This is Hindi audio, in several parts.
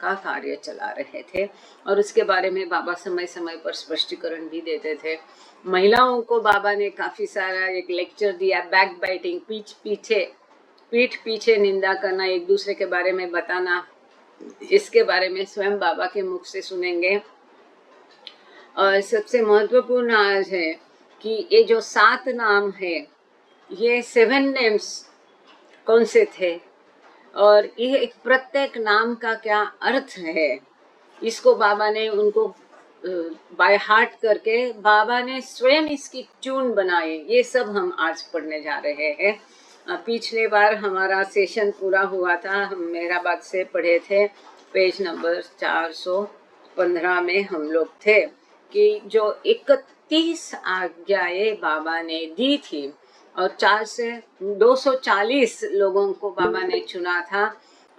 का कार्य चला रहे थे और उसके बारे में बाबा समय समय पर स्पष्टीकरण भी देते थे। महिलाओं को बाबा ने काफ़ी सारा एक लेक्चर दिया, बैक बाइटिंग, पीठ पीछे निंदा करना, एक दूसरे के बारे में बताना, इसके बारे में स्वयं बाबा के मुख से सुनेंगे। और सबसे महत्वपूर्ण आज है कि ये जो 7 नाम है, ये 7 नेम्स कौन से थे और ये प्रत्येक नाम का क्या अर्थ है, इसको बाबा ने उनको बाय हार्ट करके बाबा ने स्वयं इसकी ट्यून बनाई। ये सब हम आज पढ़ने जा रहे हैं। पिछले बार हमारा सेशन पूरा हुआ था, हम मेहराबाद से पढ़े थे, पेज नंबर 415 में हम लोग थे कि जो 31 आज्ञाएं बाबा ने दी थी और 4 से 240 लोगों को बाबा ने चुना था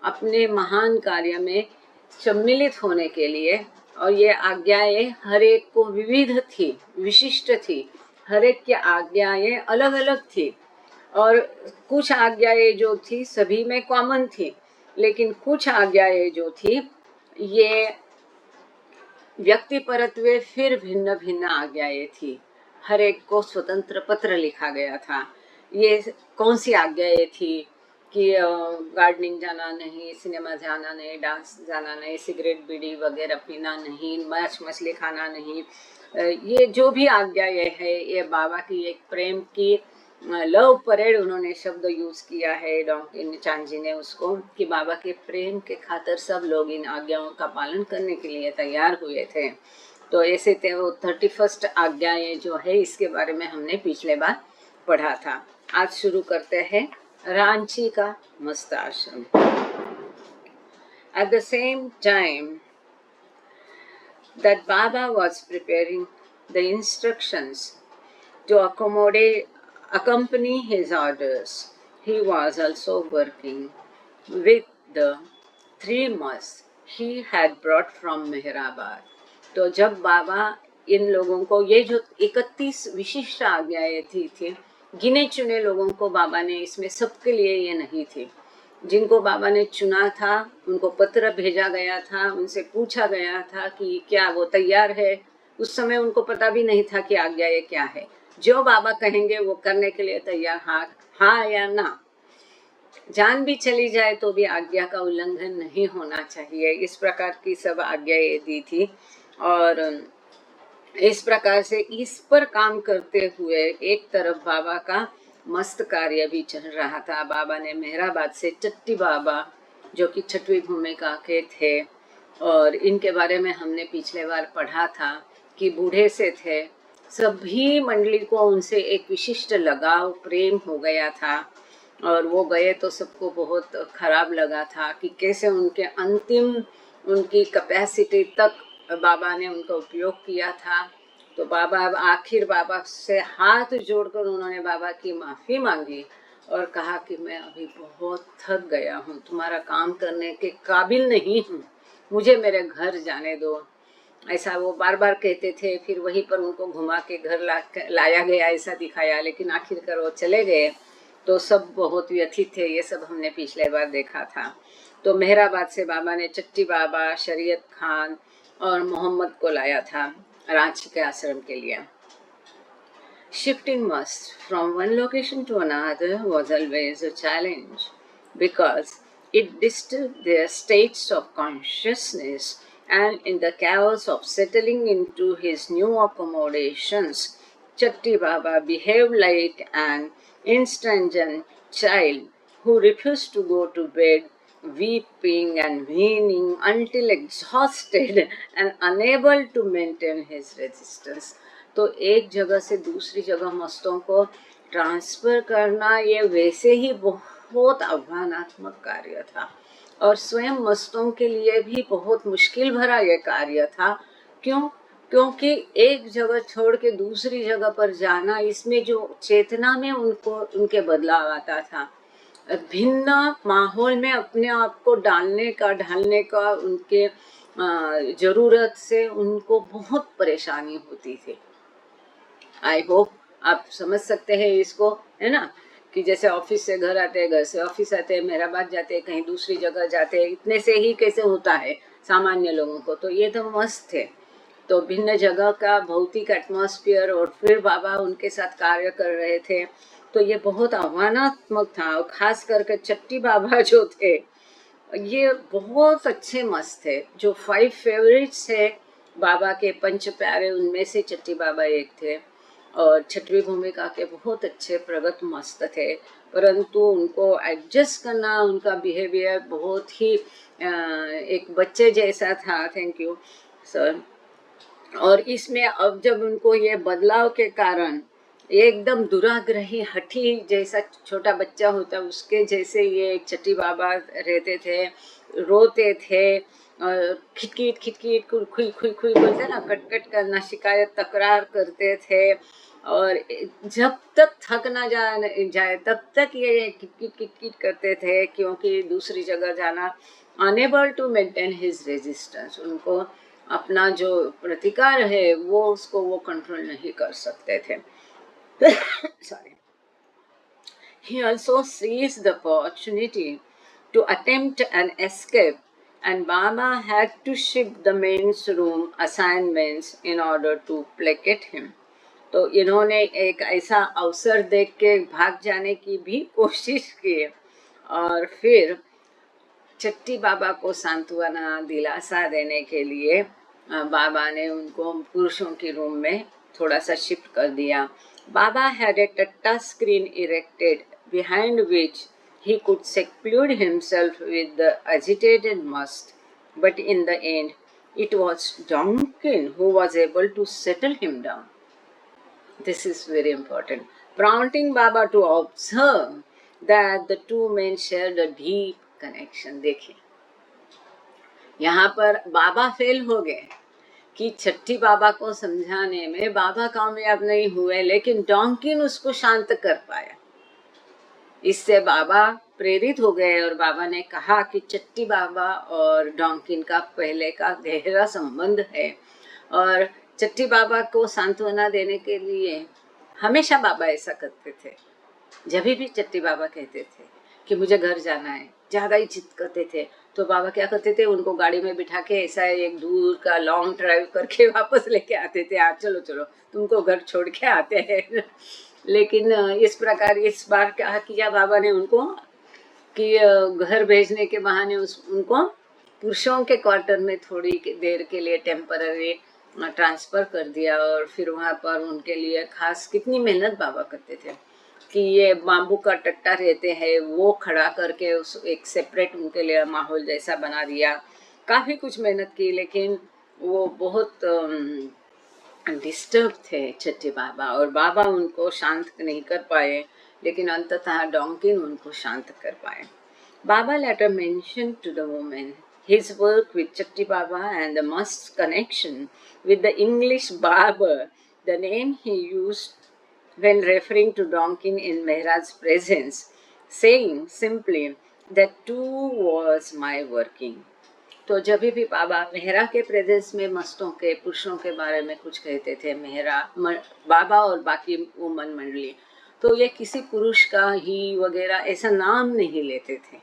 अपने महान कार्य में सम्मिलित होने के लिए। और ये आज्ञाएं हर एक को विविध थी, विशिष्ट थी, हर एक की आज्ञाएं अलग अलग थी। और कुछ आज्ञाएं जो थी सभी में कॉमन थी, लेकिन कुछ आज्ञाएं जो थी ये व्यक्ति परत्वे फिर भिन्न भिन्न आज्ञाएं थी। हर एक को स्वतंत्र पत्र लिखा गया था। ये कौन सी आज्ञाएं थी कि गार्डनिंग जाना नहीं, सिनेमा जाना नहीं, डांस जाना नहीं, सिगरेट बीड़ी वगैरह पीना नहीं, मांस मछली खाना नहीं। ये जो भी आज्ञाएं है ये बाबा की एक प्रेम की लव परेड उन्होंने शब्द यूज किया है डॉक्टर चांद जी ने उसको, कि बाबा के प्रेम के खातिर सब लोग इन आज्ञाओं का पालन करने के लिए तैयार हुए थे। तो ऐसे थे वो 31 आज्ञाएं जो है, इसके बारे में हमने पिछले बार पढ़ा था। आज शुरू करते हैं रांची का मस्त आश्रम। At the same time that Baba was preparing the instructions to accompany his orders, he was also working with the 3 mosques he had brought from Mehrabad. तो जब बाबा इन लोगों को, ये जो 31 विशिष्ट आज्ञाएं थी गिने चुने लोगों को बाबा ने, इसमें सबके लिए ये नहीं थी। जिनको बाबा ने चुना था उनको पत्र भेजा गया था, उनसे पूछा गया था कि क्या वो तैयार है। उस समय उनको पता भी नहीं था कि आज्ञा ये क्या है। जो बाबा कहेंगे वो करने के लिए तैयार, हाँ या ना। जान भी चली जाए तो भी आज्ञा का उल्लंघन नहीं होना चाहिए। इस प्रकार की सब आज्ञाएं दी थी और इस प्रकार से इस पर काम करते हुए एक तरफ बाबा का मस्त कार्य भी चल रहा था। बाबा ने मेहराबाद से चट्टी बाबा जो कि 6वीं भूमिका के थे, और इनके बारे में हमने पिछले बार पढ़ा था कि बूढ़े से थे, सभी मंडली को उनसे एक विशिष्ट लगाव, प्रेम हो गया था। और वो गए तो सबको बहुत खराब लगा था कि कैसे उनके अंतिम, उनकी कैपेसिटी तक बाबा ने उनका उपयोग किया था। तो बाबा आखिर बाबा से हाथ जोड़कर उन्होंने बाबा की माफ़ी मांगी और कहा कि मैं अभी बहुत थक गया हूँ, तुम्हारा काम करने के काबिल नहीं हूँ, मुझे मेरे घर जाने दो। ऐसा वो बार बार कहते थे। फिर वहीं पर उनको घुमा के घर लाया गया, ऐसा दिखाया, लेकिन आखिरकार वो चले गए। तो सब बहुत व्यथित थे। ये सब हमने पिछले बार देखा था। तो मेहराबाद से बाबा ने चट्टी बाबा, शरीयत खान और मोहम्मद को लाया था रांची के आश्रम के लिए। Shifting must from one location to another was always a challenge because it disturbed their states of consciousness, and in the chaos of settling into his new accommodations, Chatti Baba behaved like an instinct child who refused to go to bed, weeping and weaning until exhausted and unable to maintain his resistance. तो एक जगह से दूसरी जगह मस्तों को ट्रांसफ़र करना ये वैसे ही बहुत आह्वानात्मक कार्य था और स्वयं मस्तों के लिए भी बहुत मुश्किल भरा ये कार्य था। क्योंकि एक जगह छोड़ के दूसरी जगह पर जाना, इसमें जो चेतना में उनको उनके बदलाव आता था, भिन्न माहौल में अपने आप को ढालने का उनके ज़रूरत से उनको बहुत परेशानी होती थी। आई होप आप समझ सकते हैं इसको, है ना, कि जैसे ऑफिस से घर आते हैं, घर से ऑफिस आते हैं, मेहराबाद जाते हैं, कहीं दूसरी जगह जाते हैं, इतने से ही कैसे होता है सामान्य लोगों को। तो ये तो मस्त थे। तो भिन्न जगह का भौतिक एटमॉस्फेयर और फिर बाबा उनके साथ कार्य कर रहे थे, तो ये बहुत आह्वानात्मक था। और खास करके चट्टी बाबा जो थे, ये बहुत अच्छे मस्त थे। जो 5 फेवरेट्स है बाबा के पंच प्यारे, उनमें से चट्टी बाबा एक थे। और छठवीं भूमिका के बहुत अच्छे प्रगत मस्त थे, परंतु उनको एडजस्ट करना, उनका बिहेवियर बहुत ही एक बच्चे जैसा था। Thank you sir. और इसमें अब जब उनको ये बदलाव के कारण एकदम दुराग्रही हठी जैसा छोटा बच्चा होता उसके जैसे ये चट्टी बाबा रहते थे, रोते थे और खिटखिट खिटखिट खुई खुई खुई बोलते ना, कटकट करना, शिकायत तकरार करते थे। और जब तक थक ना जाए तब तक ये किटकिट किटकिट करते थे, क्योंकि दूसरी जगह जाना, unable to maintain his resistance, उनको अपना जो प्रतिकार है वो उसको वो कंट्रोल नहीं कर सकते थे। Sorry. He also seized the opportunity to attempt an escape, and Baba had to shift the men's room assignments in order to placate him. तो इन्होंने एक ऐसा अवसर देख के भाग जाने की भी कोशिश की, और फिर चट्टी बाबा को सांत्वना दिलासा देने के लिए बाबा ने उनको पुरुषों के रूम में थोड़ा सा शिफ्ट कर दिया। बाबा हैड ए टट्टा screen erected behind which he could seclude himself with the agitated must, but in the end it was Donkin who was able to settle him down. This is very important, prompting Baba to observe that the two men shared a deep connection. देखिए यहाँ पर बाबा फेल हो गए कि छठी बाबा को समझाने में बाबा कामयाब नहीं हुए, लेकिन डॉन्किन उसको शांत कर पाया। इससे बाबा प्रेरित हो गए और बाबा ने कहा कि चट्टी बाबा और डॉन्किन का पहले का गहरा संबंध है। और चट्टी बाबा को सांत्वना देने के लिए हमेशा बाबा ऐसा करते थे। जब भी चट्टी बाबा कहते थे कि मुझे घर जाना है, ज़्यादा ही जिद करते थे, तो बाबा क्या करते थे, उनको गाड़ी में बिठा के ऐसा एक दूर का लॉन्ग ड्राइव करके वापस लेके आते थे। आज चलो चलो तुमको घर छोड़ के आते हैं। लेकिन इस प्रकार इस बार क्या किया बाबा ने उनको कि घर भेजने के बहाने उनको पुरुषों के क्वार्टर में थोड़ी देर के लिए टेम्पररी ट्रांसफ़र कर दिया। और फिर वहाँ पर उनके लिए खास कितनी मेहनत बाबा करते थे कि ये बाम्बू का टट्टा रहते हैं वो खड़ा करके उस एक सेपरेट उनके लिए माहौल जैसा बना दिया। काफ़ी कुछ मेहनत की, लेकिन वो बहुत डिस्टर्ब थे छठी बाबा, और बाबा उनको शांत नहीं कर पाए, लेकिन अंततः डॉन्किन उनको शांत कर पाए। बाबा later mentioned to the woman his work with Chatti Baba and the must connection with the English barber, the name he used when referring to Donkin in Mehraj's presence, saying simply that too was my working. तो जब भी बाबा मेहरा के प्रेजेंस में मस्तों के पुरुषों के बारे में कुछ कहते थे, मेहरा बाबा और बाकी वुमन मंडली, तो ये किसी पुरुष का ही वगैरह ऐसा नाम नहीं लेते थे।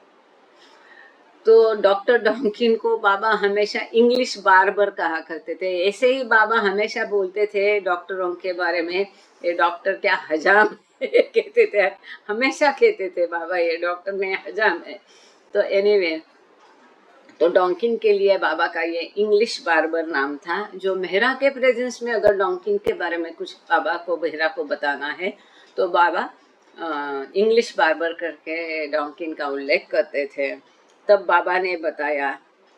तो डॉक्टर डॉन्किन को बाबा हमेशा इंग्लिश बार्बर कहा करते थे। ऐसे ही बाबा हमेशा बोलते थे डॉक्टरों के बारे में, ये डॉक्टर क्या हजाम है कहते थे, हमेशा कहते थे बाबा ये डॉक्टर में हजाम है। तो एनीवे, तो डॉन्किन के लिए बाबा का ये इंग्लिश बार्बर नाम था। जो मेहरा के प्रेजेंस में अगर डॉन्किन के बारे में कुछ बाबा को मेहरा को बताना है तो बाबा इंग्लिश बार्बर करके डॉन्किन का उल्लेख करते थे। तब बाबा ने बताया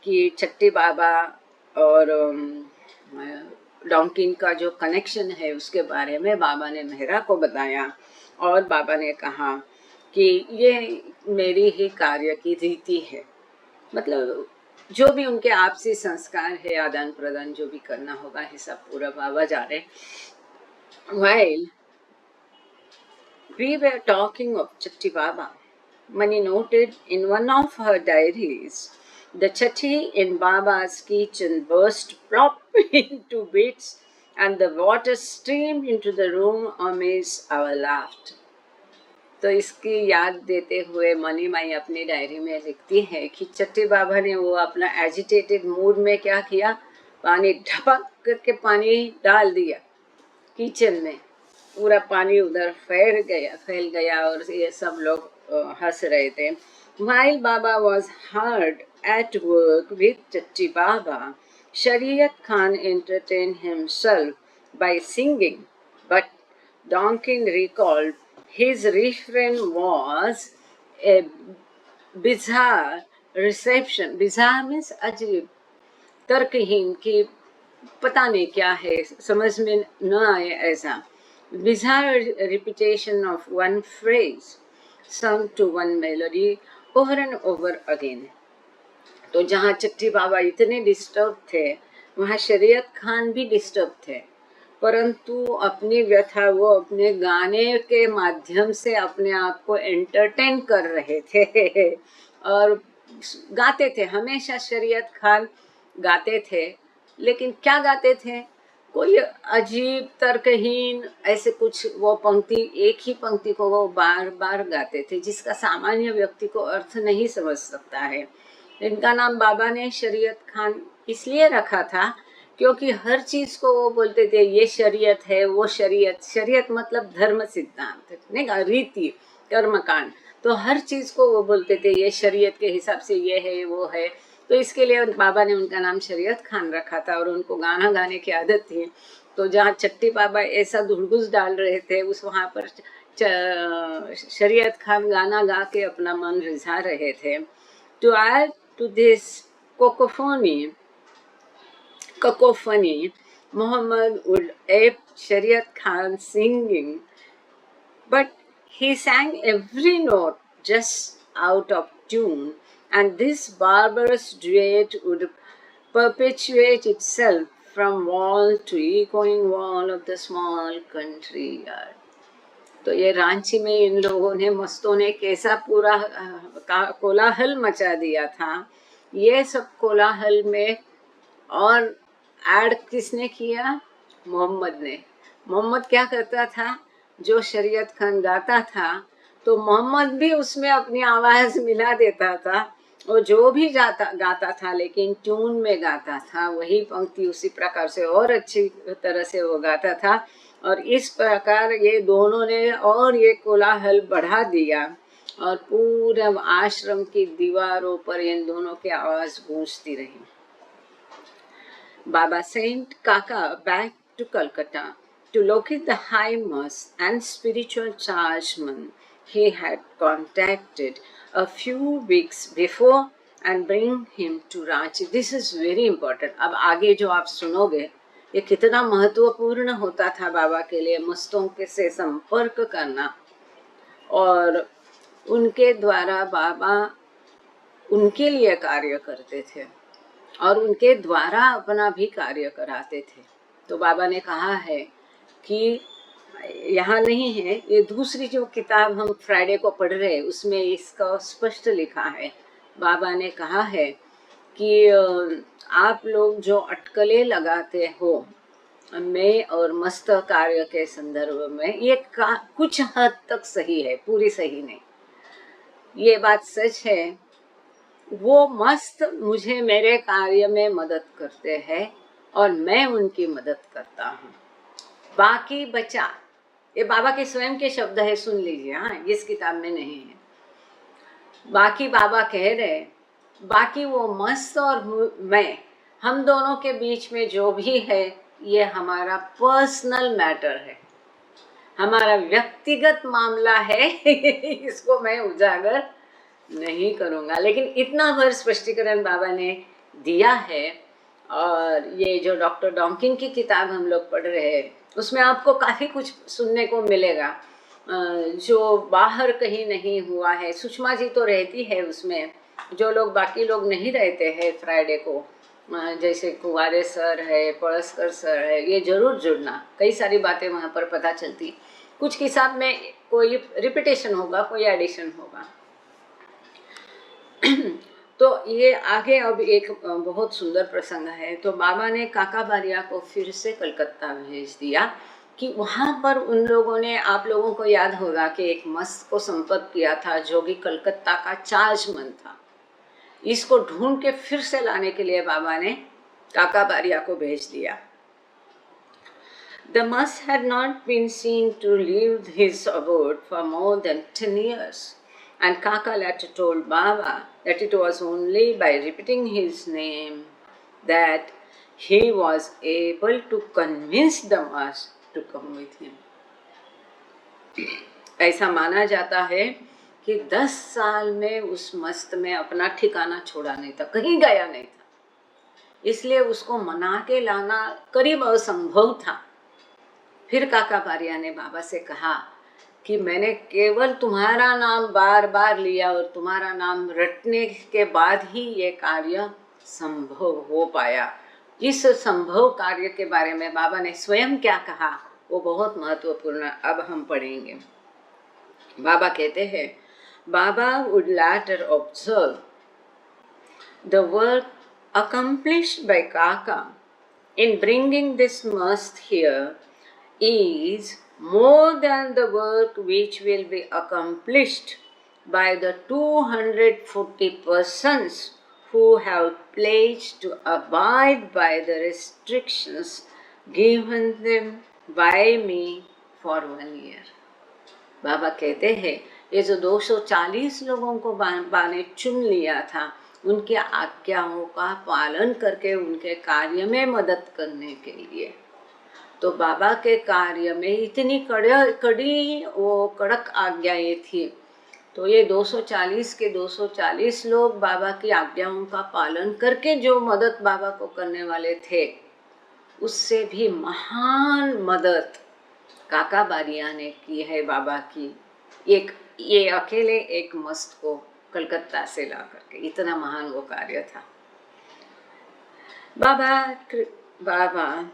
कि चट्टी बाबा और डॉन्किन का जो कनेक्शन है उसके बारे में बाबा ने मेहरा को बताया, और बाबा ने कहा कि ये मेरी ही कार्य की रीति है। मतलब जो भी उनके आपसी संस्कार है, आदान प्रदान जो भी करना होगा, ये सब पूरा बाबा जाने। While we were talking of Chatti Baba, Mani noted in one of her diaries, the Chatti in Baba's kitchen burst plop into bits and the water streamed into the room amidst our laughter. तो इसकी याद देते हुए मनी माई अपनी डायरी में लिखती है कि चट्टी बाबा ने वो अपना एजिटेटेड मूड में क्या किया, पानी ढपक करके पानी डाल दिया किचन में, पूरा पानी उधर फैल गया और ये सब लोग हंस रहे थे. While Baba was hard at work with Chatti Baba, Shariat Khan entertained himself by singing, but Donkin recalled his refrain was a bizarre reception. Bizarre means अजीब, तर्कहीन, कि पता नहीं क्या है, समझ में न आए ऐसा. Bizarre repetition of one phrase sung to one melody over and over again. तो जहाँ चट्टी बाबा इतने डिस्टर्ब थे, वहाँ शरीयत खान भी डिस्टर्ब थे, परंतु अपनी व्यथा वो अपने गाने के माध्यम से अपने आप को एंटरटेन कर रहे थे और गाते थे. हमेशा शरीयत खान गाते थे, लेकिन क्या गाते थे, कोई अजीब तर्कहीन ऐसे कुछ, वो पंक्ति, एक ही पंक्ति को वो बार बार गाते थे जिसका सामान्य व्यक्ति को अर्थ नहीं समझ सकता है. इनका नाम बाबा ने शरीयत खान इसलिए रखा था क्योंकि हर चीज को वो बोलते थे ये शरीयत है, वो शरीयत. शरीयत मतलब धर्म सिद्धांत, नहीं, रीति, कर्मकांड. तो हर चीज को वो बोलते थे ये शरीयत के हिसाब से ये है, वो है. तो इसके लिए बाबा ने उनका नाम शरीयत खान रखा था और उनको गाना गाने की आदत थी. तो जहाँ चट्टी बाबा ऐसा धुड़गुस डाल रहे थे, उस वहाँ पर शरीयत खान गाना गा के अपना मन रिझा रहे थे. To add to this cacophony, Muhammad would ape Shariat Khan singing, but he sang every note just out of tune, and this barbarous duet would perpetuate itself from wall to echoing wall of the small country yard. तो ये रांची में इन लोगों ने, मस्तों ने कैसा पूरा कोलाहल मचा दिया था. ये सब कोलाहल में और ऐड किसने किया, मोहम्मद ने. मोहम्मद क्या करता था, जो शरीयत खान गाता था तो मोहम्मद भी उसमें अपनी आवाज मिला देता था. वो जो भी गाता था लेकिन ट्यून में गाता था, वही पंक्ति उसी प्रकार से और अच्छी तरह से वो गाता था. और इस प्रकार ये दोनों ने और ये कोलाहल बढ़ा दिया और पूरे आश्रम की दीवारों पर इन दोनों की आवाज गूंजती रही. Baba sent Kaka back to Calcutta to locate the high mosque and spiritual chargeman he had contacted a few weeks before and bring him to Ranchi. This is very important. अब आगे जो आप सुनोगे ये कितना महत्वपूर्ण होता था बाबा के लिए, मस्तों के से संपर्क करना और उनके द्वारा बाबा उनके लिए कार्य करते थे और उनके द्वारा अपना भी कार्य कराते थे. तो बाबा ने कहा है कि यहाँ नहीं है, ये दूसरी जो किताब हम फ्राइडे को पढ़ रहे हैं उसमें इसका स्पष्ट लिखा है. बाबा ने कहा है कि आप लोग जो अटकलें लगाते हो मैं और मस्त कार्य के संदर्भ में, ये कुछ हद तक सही है, पूरी सही नहीं. ये बात सच है. वो मस्त मुझे मेरे कार्य में मदद करते हैं और मैं उनकी मदद करता हूँ. बाकी बचा, ये बाबा के स्वयं के शब्द है, सुन लीजिए. हाँ, इस किताब में नहीं है. बाकी बाबा कह रहे, बाकी वो मस्त और मैं, हम दोनों के बीच में जो भी है ये हमारा पर्सनल मैटर है, हमारा व्यक्तिगत मामला है. इसको मैं उजागर नहीं करूँगा, लेकिन इतना भर स्पष्टीकरण बाबा ने दिया है. और ये जो डॉक्टर डॉन्किन की किताब हम लोग पढ़ रहे हैं उसमें आपको काफ़ी कुछ सुनने को मिलेगा जो बाहर कहीं नहीं हुआ है. सुषमा जी तो रहती है उसमें, जो लोग बाकी लोग नहीं रहते हैं फ्राइडे को, जैसे कुवारे सर है, पड़सकर सर है, ये जरूर जुड़ना. कई सारी बातें वहाँ पर पता चलती. कुछ किताब में कोई रिपीटेशन होगा, कोई एडिशन होगा. तो ये आगे अब एक बहुत सुंदर प्रसंग है. तो बाबा ने काका बारिया को फिर से कलकत्ता भेज दिया कि वहाँ पर उन लोगों ने, आप लोगों को याद होगा कि एक मस्त को संपर्क किया था जो कि कलकत्ता का चार्जमन था। इसको ढूंढ के फिर से लाने के लिए बाबा ने काका बारिया को भेज दिया। The must had not been seen to leave his abode for more than 10 years, and Kaka later told Baba that it was only by repeating his name that he was able to convince the must to come with him. ऐसा माना जाता है कि 10 साल में उस मस्त में अपना ठिकाना छोड़ा नहीं था, कहीं गया नहीं था, इसलिए उसको मना के लाना करीब असंभव था। फिर काका बारिया ने बाबा से कहा कि मैंने केवल तुम्हारा नाम बार बार लिया और तुम्हारा नाम रटने के बाद ही ये कार्य संभव हो पाया। इस संभव कार्य के बारे में बाबा ने स्वयं क्या कहा वो बहुत महत्वपूर्ण अब हम पढ़ेंगे। बाबा कहते हैं, बाबा would later observe the work accomplished by Kaka in bringing this must here is more than the work which will be accomplished by the 240 persons who have pledged to abide by the restrictions given them by me for 1 year. बाबा कहते हैं, ये जो 240 लोगों को बाबा ने चुन लिया था, उनके आज्ञाओं का पालन करके उनके कार्य में मदद करने के लिए, तो बाबा के कार्य में इतनी कड़ी वो कड़क आज्ञाएं थी, तो ये 240 के 240 लोग बाबा की आज्ञाओं का पालन करके जो मदद बाबा को करने वाले थे, उससे भी महान मदद काका बारिया ने की है बाबा की। ये अकेले एक मस्त को कलकत्ता से ला करके, इतना महान वो कार्य था। बाबा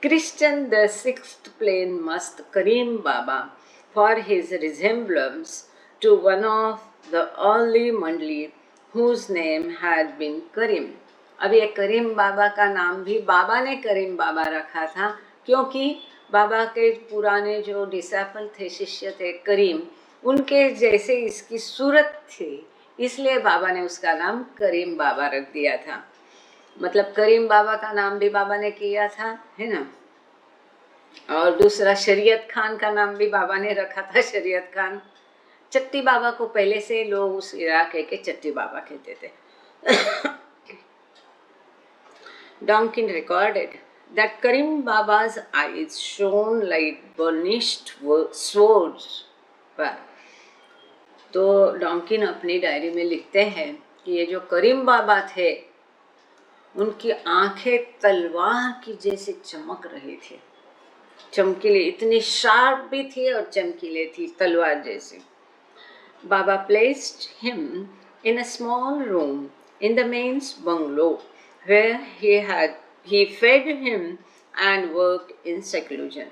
Christian the sixth plain must Karim Baba for his resemblance to one of the early Mandli whose name had been Karim. अब ये करीम बाबा का नाम भी बाबा ने करीम बाबा रखा था, क्योंकि बाबा के पुराने जो डिसाइपल थे, शिष्य थे करीम, उनके जैसे इसकी सूरत थी, इसलिए बाबा ने उसका नाम करीम बाबा रख दिया था। मतलब करीम बाबा का नाम भी बाबा ने किया था, है ना। और दूसरा शरीयत खान का नाम भी बाबा ने रखा था, शरीयत खान। चट्टी बाबा को पहले से लोग उस इलाके के चट्टी बाबा कहते थे। Donkin recorded that Karim Baba's eyes shone like burnished swords. तो डॉन्किन अपनी डायरी में लिखते हैं कि ये जो करीम बाबा थे, उनकी आंखें तलवार की जैसे चमक रही थी, चमकीली, इतनी शार्प भी थी और चमकीले थी, तलवार जैसी। बाबा placed him in a small room in the mains bungalow where he fed him and worked in seclusion.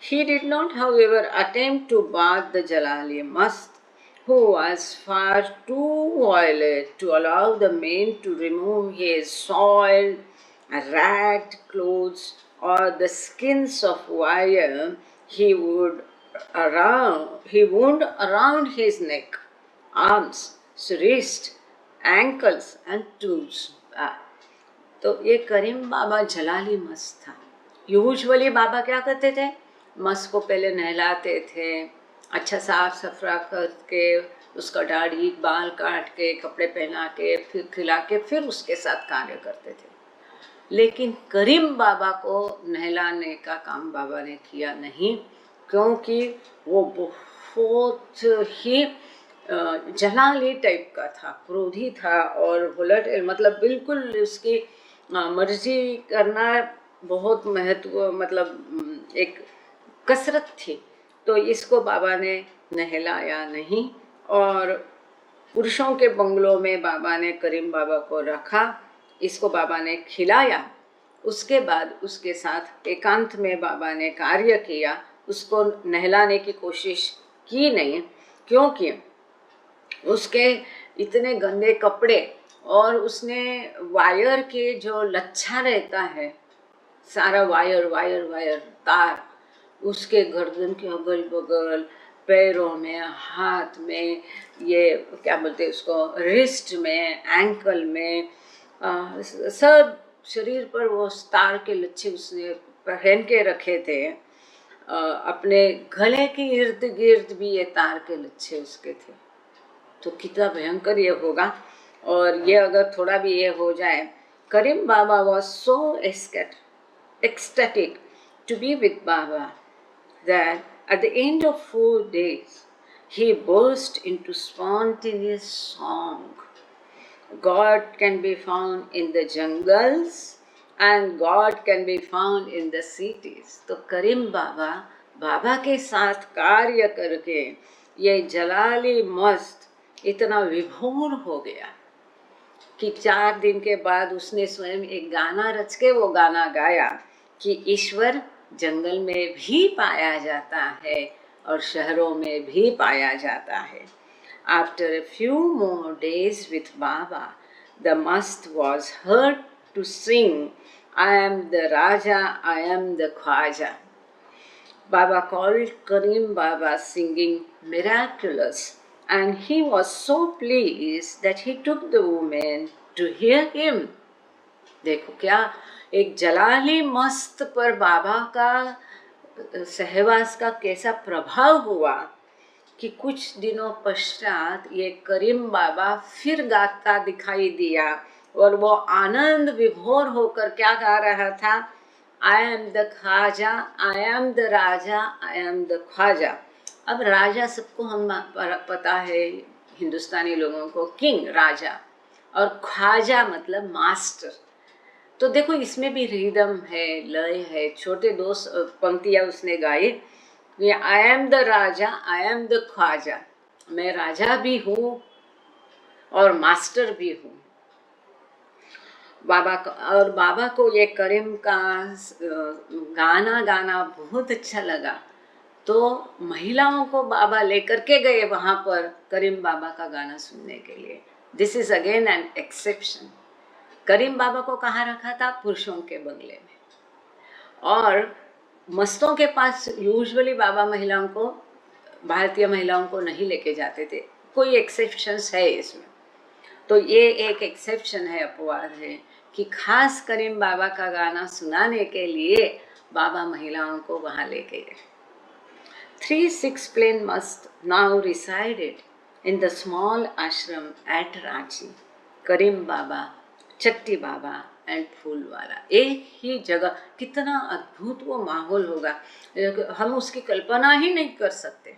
He did not, however, attempt to bath the Jalali Mast, who was far too violent to allow the men to remove his soiled, ragged clothes or the skins of wire he wound around his neck, arms, wrist, ankles and toes. तो ये करीम बाबा जलाली मस्त था। यूजुअली बाबा क्या करते थे, मस्त को पहले नहलाते थे, अच्छा साफ सफरा करके उसका दाढ़ी बाल काट के कपड़े पहना के फिर खिला के फिर उसके साथ कार्य करते थे। लेकिन करीम बाबा को नहलाने का काम बाबा ने किया नहीं, क्योंकि वो बहुत ही जलाली टाइप का था, क्रोधी था और वोलेटाइल, मतलब बिल्कुल उसकी मर्जी करना बहुत महत्व, मतलब एक कसरत थी। तो इसको बाबा ने नहलाया नहीं और पुरुषों के बंगलों में बाबा ने करीम बाबा को रखा, इसको बाबा ने खिलाया। उसके बाद उसके साथ एकांत में बाबा ने कार्य किया, उसको नहलाने की कोशिश की नहीं, क्योंकि उसके इतने गंदे कपड़े और उसने वायर के जो लच्छा रहता है, सारा वायर तार, उसके गर्दन के अगल बगल, पैरों में, हाथ में, ये क्या बोलते हैं उसको, रिस्ट में, एंकल में, सब शरीर पर वो तार के लच्छे उसने पहन के रखे थे। अपने गले के इर्द गिर्द भी ये तार के लच्छे उसके थे। तो कितना भयंकर ये होगा। और ये अगर थोड़ा भी ये हो जाए, Karim Baba was so ecstatic to be with Baba that at the end of 4 days he burst into spontaneous song. God can be found in the jungles and God can be found in the cities. तो करीम बाबा बाबा के साथ कार्य करके ये जलाली मस्त इतना विभोर हो गया कि 4 दिन के बाद उसने स्वयं एक गाना रच के वो गाना गाया कि ईश्वर जंगल में भी पाया जाता है और शहरों में भी पाया जाता है। After a few more days with Baba, the mast was heard to sing, I am the Raja, I am the Khwaja. Baba called Karim Baba singing miraculous, and he was so pleased that he took the woman to hear him. देखो क्या एक जलाली मस्त पर बाबा का सहवास का कैसा प्रभाव हुआ कि कुछ दिनों पश्चात ये करीम बाबा फिर गाता दिखाई दिया और वो आनंद विभोर होकर क्या गा रहा था, I am the Khwaja, I am the raja, I am the Khwaja. अब राजा सबको हम पता है, हिंदुस्तानी लोगों को किंग राजा, और ख्वाजा मतलब मास्टर। तो देखो इसमें भी रिदम है, लय है। छोटे 2 पंक्तियां उसने गाई, I am the raja, I am the Khwaja, मैं राजा भी हूँ और मास्टर भी हूँ। बाबा को ये करीम का गाना बहुत अच्छा लगा। तो महिलाओं को बाबा लेकर के गए वहाँ पर करीम बाबा का गाना सुनने के लिए। This is again an exception. Karim Baba को कहाँ रखा था? पुरुषों के बंगले में। और मस्तों के पास यूजुअली बाबा महिलाओं को, भारतीय महिलाओं को नहीं लेके जाते थे। कोई एक्सेप्शंस है इसमें, तो ये एक एक्सेप्शन है, अपवाद है कि खास करीम बाबा का गाना सुनाने के लिए बाबा महिलाओं को वहाँ लेके गए। 3-6 plain must now resided in the small ashram at Ranchi. Karim Baba, Chatti Baba and Phoolwala, एक ही जगह। कितना अद्भुत वो माहौल होगा, हम उसकी कल्पना ही नहीं कर सकते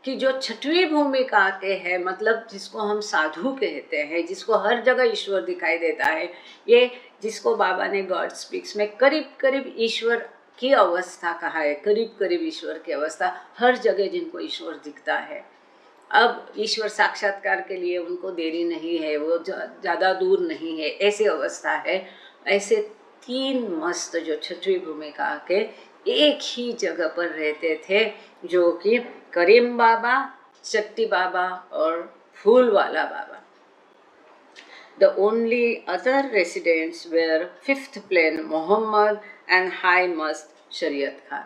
कि जो छठवीं भूमिका के है, मतलब जिसको हम साधु कहते हैं, जिसको हर जगह ईश्वर दिखाई देता है, ये जिसको बाबा ने गॉड स्पीक्स में करीब करीब ईश्वर की अवस्था कहा है, करीब करीब ईश्वर की अवस्था, हर जगह जिनको ईश्वर दिखता है। अब ईश्वर साक्षात्कार के लिए उनको देरी नहीं है, वो ज़्यादा दूर नहीं है, ऐसी अवस्था है। ऐसे 3 मस्त जो छठवीं भूमिका के एक ही जगह पर रहते थे, जो कि करीम बाबा, चट्टी बाबा और फूलवाला बाबा। The only other residents were 5th plain Mohammad and high must शरीयत खान।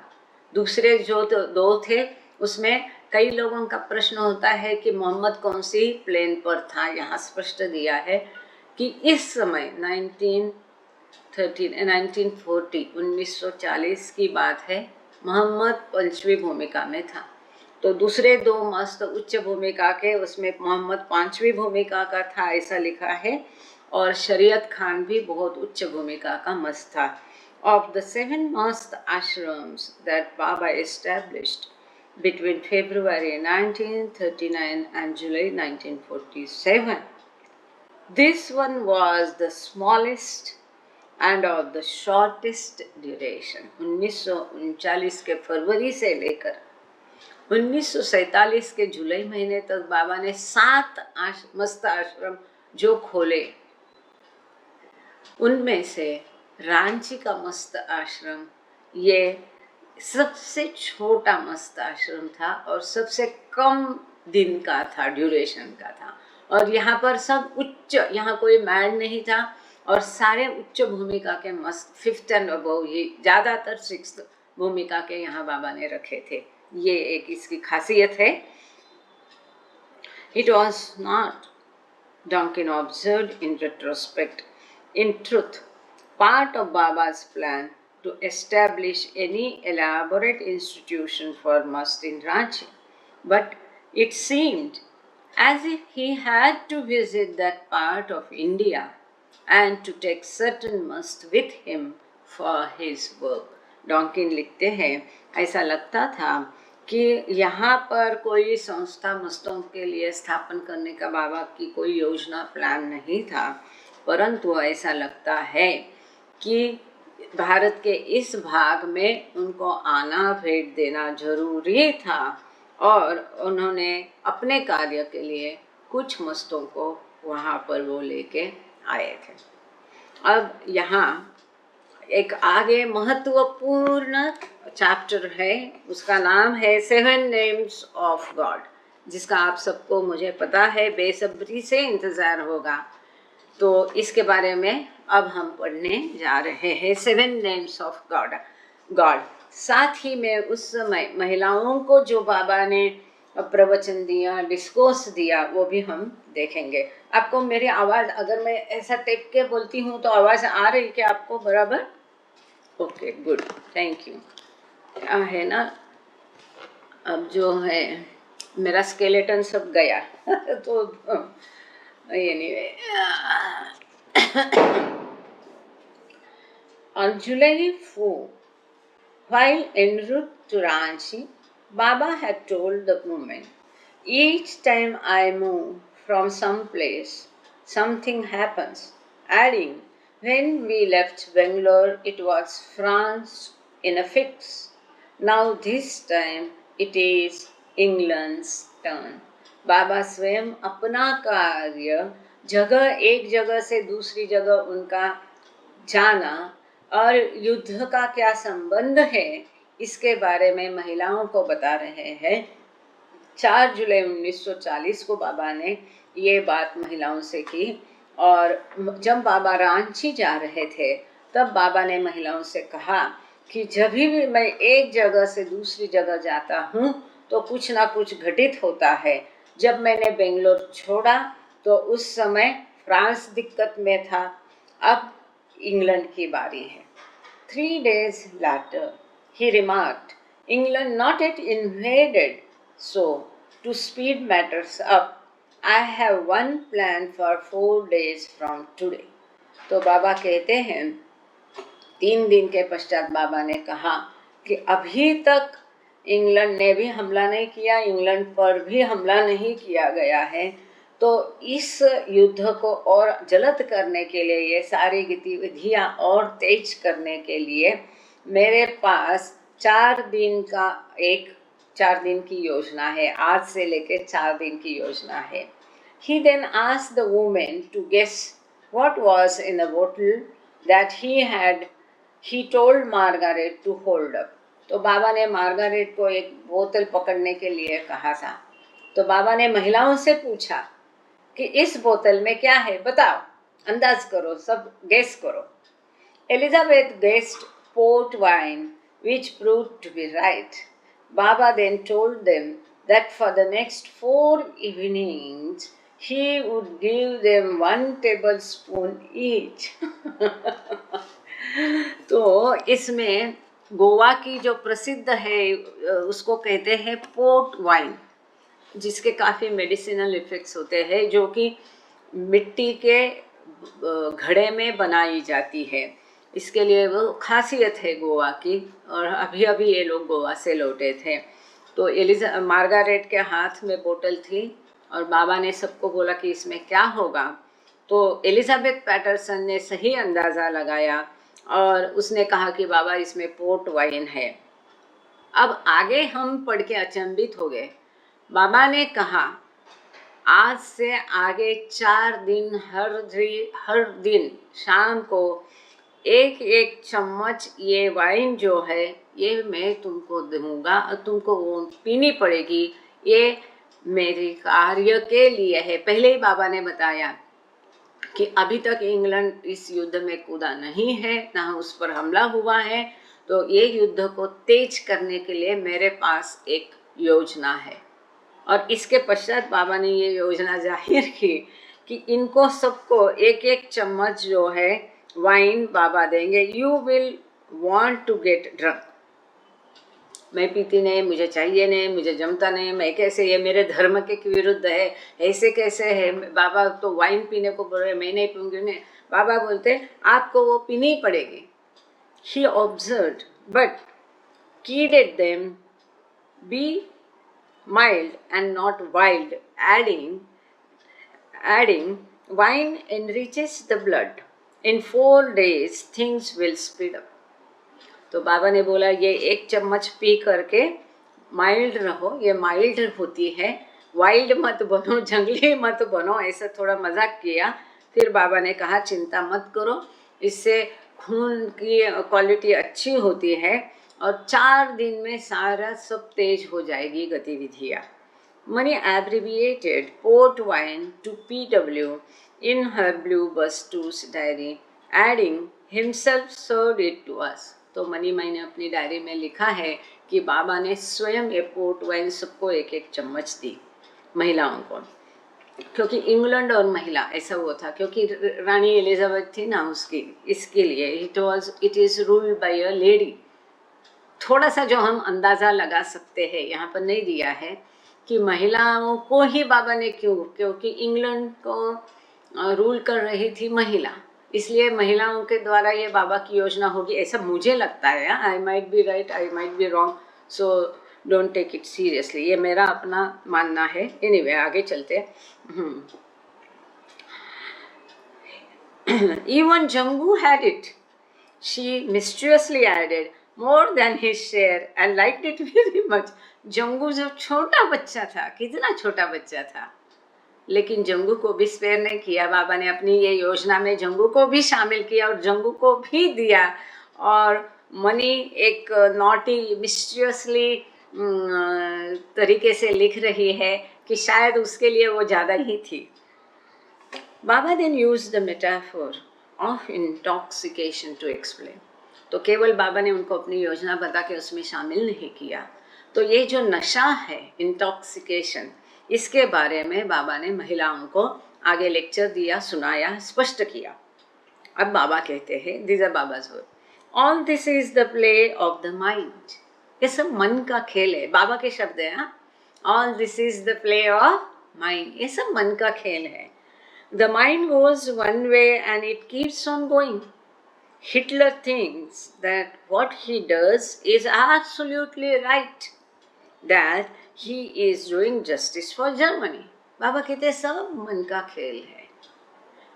दूसरे जो 2 थे उसमें कई लोगों का प्रश्न होता है कि मोहम्मद कौन सी प्लेन पर था। यहाँ स्पष्ट दिया है कि इस समय 1940 की बात है, मोहम्मद 5वीं भूमिका में था। तो दूसरे 2 मस्त उच्च भूमिका के, उसमें मोहम्मद 5वीं भूमिका का था, ऐसा लिखा है। और शरीयत खान भी बहुत उच्च भूमिका का मस्त था। Of the 7 mast ashrams that Baba established between February 1939 and July 1947, this one was the smallest and of the shortest duration. 1939 के फरवरी से लेकर 1947 के जुलाई महीने तक बाबा ने 7 मस्त आश्रम जो खोले, उनमें से रांची का मस्त आश्रम ये सबसे छोटा मस्त आश्रम था और सबसे कम दिन का था, ड्यूरेशन का था। और यहाँ पर सब उच्च, यहाँ कोई मैड नहीं था और सारे उच्च भूमिका के मस्त 5th एंड अबव, ये ज़्यादातर 6th भूमिका के यहाँ बाबा ने रखे थे। ये एक इसकी खासियत है। It was not, Duncan observed in retrospect, in truth, part of Baba's plan to establish any elaborate institution for must in Ranchi. But it seemed as if he had to visit that part of India and to take certain must with him for his work. डॉन्किन लिखते हैं, ऐसा लगता था कि यहाँ पर कोई संस्था मस्तों के लिए स्थापन करने का बाबा की कोई योजना प्लान नहीं था, परंतु ऐसा लगता है कि भारत के इस भाग में उनको आना, भेंट देना जरूरी था और उन्होंने अपने कार्य के लिए कुछ मस्तों को वहाँ पर वो लेके आए थे। अब यहाँ एक आगे महत्वपूर्ण चैप्टर है, उसका नाम है 7 नेम्स ऑफ गॉड, जिसका आप सबको मुझे पता है बेसब्री से इंतज़ार होगा। तो इसके बारे में अब हम पढ़ने जा रहे हैं 7 नेम्स ऑफ गॉड। साथ ही में उस समय महिलाओं को जो बाबा ने प्रवचन दिया, डिस्कोर्स दिया, वो भी हम देखेंगे। आपको मेरी आवाज़, अगर मैं ऐसा टेक के बोलती हूँ तो आवाज़ आ रही क्या आपको बराबर? Okay, good, thank you. क्या है ना, अब जो है मेरा स्केलेटन सब गया तो anyway on July 4, while en route to Ranchi, Baba had told the woman, "Each time I move from some place, something happens," adding, "When we left Bangalore, it was France in a fix. Now this time it is England's turn." बाबा स्वयं अपना कार्य एक जगह से दूसरी जगह उनका जाना और युद्ध का क्या संबंध है, इसके बारे में महिलाओं को बता रहे हैं। 4 जुलाई 1940 को बाबा ने ये बात महिलाओं से की और जब बाबा रांची जा रहे थे तब बाबा ने महिलाओं से कहा कि जब भी मैं एक जगह से दूसरी जगह जाता हूँ तो कुछ ना कुछ घटित होता है। जब मैंने बेंगलोर छोड़ा तो उस समय फ्रांस दिक्कत में था, अब इंग्लैंड की बारी है। 3 days later, he remarked, England not yet invaded, so to speed matters up, I have one plan for 4 days from today. तो बाबा कहते हैं 3 दिन के पश्चात बाबा ने कहा कि अभी तक इंग्लैंड ने भी हमला नहीं किया, इंग्लैंड पर भी हमला नहीं किया गया है, तो इस युद्ध को और जलद करने के लिए, ये सारी गतिविधियां और तेज करने के लिए मेरे पास 4 दिन की योजना है। आज से लेकर 4 दिन की योजना है। He then asked the woman to guess what was in the bottle that he told Margaret to hold up. तो बाबा ने मार्गारेट को एक बोतल पकड़ने के लिए कहा था। तो बाबा ने महिलाओं से पूछा कि इस बोतल में क्या है, बताओ, अंदाज करो, सब गेस करो। Elizabeth guessed port wine, which proved to be right. Baba then told them that for the next 4 evenings he would give them 1 tablespoon each. तो इसमें गोवा की जो प्रसिद्ध है उसको कहते हैं पोर्ट वाइन, जिसके काफ़ी मेडिसिनल इफ़ेक्ट्स होते हैं, जो कि मिट्टी के घड़े में बनाई जाती है। इसके लिए वो खासियत है गोवा की। और अभी अभी ये लोग गोवा से लौटे थे, तो मार्गारेट के हाथ में बोतल थी और बाबा ने सबको बोला कि इसमें क्या होगा। तो एलिजाबेथ पैटरसन ने सही अंदाज़ा लगाया और उसने कहा कि बाबा इसमें पोर्ट वाइन है। अब आगे हम पढ़ के अचंभित हो गए। बाबा ने कहा आज से आगे 4 दिन हर दिन शाम को 1 चम्मच ये वाइन जो है ये मैं तुमको दूंगा और तुमको वो पीनी पड़ेगी, ये मेरे कार्य के लिए है। पहले ही बाबा ने बताया कि अभी तक इंग्लैंड इस युद्ध में कूदा नहीं है, ना उस पर हमला हुआ है, तो ये युद्ध को तेज करने के लिए मेरे पास एक योजना है। और इसके पश्चात बाबा ने ये योजना जाहिर की कि इनको सबको एक एक चम्मच जो है वाइन बाबा देंगे। You will want to get drunk. मैं पीती नहीं, मुझे चाहिए नहीं, मुझे जमता नहीं, मैं कैसे, ये मेरे धर्म के विरुद्ध है, ऐसे कैसे है। बाबा तो वाइन पीने को बोल रहे, मैं नहीं पीऊंगी। नहीं, बाबा बोलते आपको वो पीनी ही पड़ेगी। He observed but kidded them be mild and not wild, adding wine enriches the blood. In 4 days things will speed up. तो बाबा ने बोला ये एक चम्मच पी करके माइल्ड रहो, ये माइल्ड होती है, वाइल्ड मत बनो, जंगली मत बनो, ऐसा थोड़ा मजाक किया। फिर बाबा ने कहा चिंता मत करो, इससे खून की क्वालिटी अच्छी होती है और 4 दिन में सारा सब तेज हो जाएगी गतिविधियाँ। Mani abbreviated port wine to PW in her blue Bustu's diary, adding himself served it to us. तो मनी मैंने अपनी डायरी में लिखा है कि बाबा ने स्वयं ये पोर्ट वाइन सबको एक एक चम्मच दी, महिलाओं को, क्योंकि इंग्लैंड और महिला ऐसा वो था, क्योंकि रानी एलिजाबेथ थी ना उसकी, इसके लिए it is ruled by a lady. थोड़ा सा जो हम अंदाज़ा लगा सकते हैं, यहाँ पर नहीं दिया है कि महिलाओं को ही बाबा ने क्यों, क्योंकि इंग्लैंड को रूल कर रही थी महिला, इसलिए महिलाओं के द्वारा ये बाबा की योजना होगी, ऐसा मुझे लगता है। I might be right, I might be wrong, so don't take it seriously, ये मेरा अपना मानना है। एनीवे आगे चलते। Even Jangu had it, she mischievously added, more than his share and liked it very much. Jangu जो छोटा बच्चा था, कितना छोटा बच्चा था, लेकिन जंगू को भी स्पेयर नहीं किया। बाबा ने अपनी ये योजना में जंगू को भी शामिल किया और जंगू को भी दिया। और मनी एक नॉटी मिस्टीरियसली तरीके से लिख रही है कि शायद उसके लिए वो ज़्यादा ही थी। बाबा then used the metaphor of intoxication to explain. तो केवल बाबा ने उनको अपनी योजना बता के उसमें शामिल नहीं किया। तो ये जो नशा है इंटॉक्सिकेशन, इसके बारे में बाबा ने महिलाओं को आगे लेक्चर दिया, सुनाया, स्पष्ट किया। अब बाबा कहते हैं, this are Baba's word, all this is the play of the mind. ये सब मन का खेल है, बाबा के शब्द हैं। All this is the play of mind, ये सब मन का खेल है। The mind goes one way and it keeps on going. Hitler thinks that what he does is absolutely right, that he is doing justice for Germany. बाबा कहते सब मन का खेल है।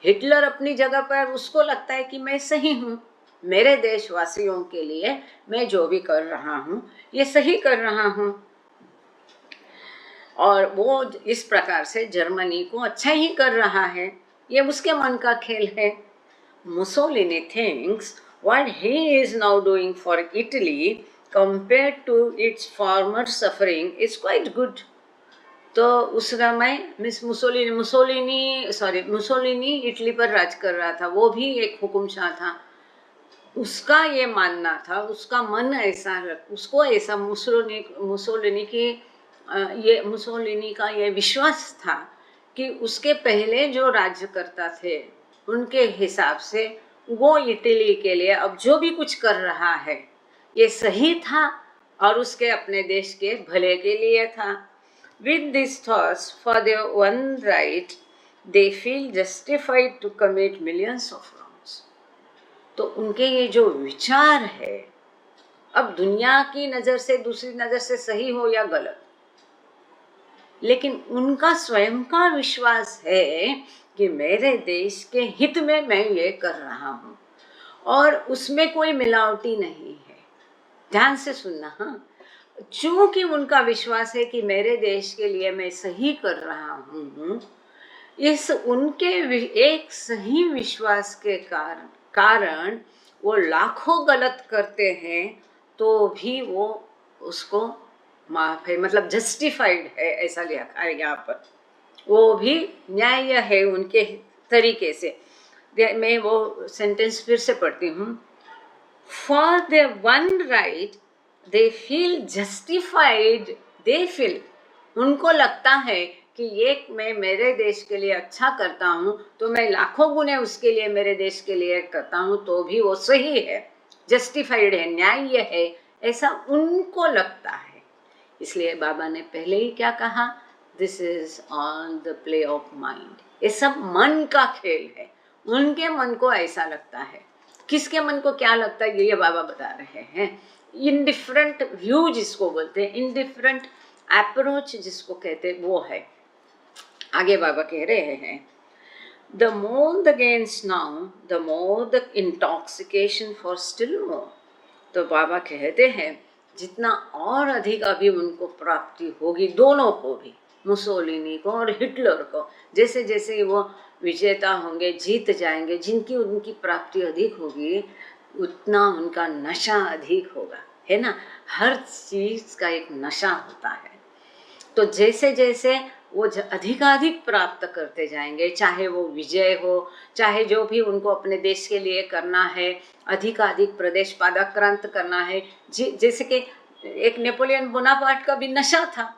हिटलर अपनी जगह पर उसको लगता है कि मैं सही हूँ, मेरे देशवासियों के लिए मैं जो भी कर रहा हूँ ये सही कर रहा हूँ, और वो इस प्रकार से जर्मनी को अच्छा ही कर रहा है, ये उसके मन का खेल है। Mussolini thinks what he is now doing for Italy compared to its former suffering is quite good. तो उस समय मुसोलिनी इटली पर राज कर रहा था, वो भी एक हुकुमशाह था। उसका ये मानना था, उसका मन ऐसा, उसको ऐसा मुसोलिनी का ये विश्वास था कि उसके पहले जो राज्यकर्ता थे उनके हिसाब से वो इटली के लिए अब जो भी कुछ कर रहा है ये सही था और उसके अपने देश के भले के लिए था। With these thoughts for their own right, they feel justified to commit millions of wrongs. तो उनके ये जो विचार है, अब दुनिया की नज़र से, दूसरी नज़र से सही हो या गलत, लेकिन उनका स्वयं का विश्वास है कि मेरे देश के हित में मैं ये कर रहा हूँ और उसमें कोई मिलावटी नहीं है। ध्यान से सुनना, हाँ, चूंकि उनका विश्वास है कि मेरे देश के लिए मैं सही कर रहा हूँ, इस उनके एक सही विश्वास के कारण वो लाखों गलत करते हैं तो भी वो उसको माफ है, मतलब जस्टिफाइड है, ऐसा लिखा है यहाँ पर। वो भी न्याय है उनके तरीके से। मैं वो सेंटेंस फिर से पढ़ती हूँ। For their one right, they feel justified. They feel, उनको लगता है कि ये मैं मेरे देश के लिए अच्छा करता हूँ तो मैं लाखों गुने उसके लिए मेरे देश के लिए करता हूँ तो भी वो सही है, जस्टिफाइड है, न्याय्य है, ऐसा उनको लगता है। इसलिए बाबा ने पहले ही क्या कहा, this is on the play of mind, ये सब मन का खेल है। उनके मन को ऐसा लगता है। किसके मन को क्या लगता है ये बाबा बता रहे हैं। इनडिफरेंट व्यू जिसको बोलते हैं, इनडिफरेंट अप्रोच जिसको कहते हैं, वो है। आगे बाबा कह रहे हैं, the more the gains now the more the intoxication for still more. तो बाबा कहते हैं जितना और अधिक अभी उनको प्राप्ति होगी, दोनों को भी, मुसोलिनी को और हिटलर को, जैसे जैसे वो विजेता होंगे, जीत जाएंगे, जिनकी उनकी प्राप्ति अधिक होगी उतना उनका नशा अधिक होगा, है ना। हर चीज का एक नशा होता है। तो जैसे जैसे वो अधिकाधिक प्राप्त करते जाएंगे, चाहे वो विजय हो, चाहे जो भी उनको अपने देश के लिए करना है, अधिकाधिक प्रदेश पादाक्रांत करना है, जैसे कि एक नेपोलियन बोनापार्ट का भी नशा था,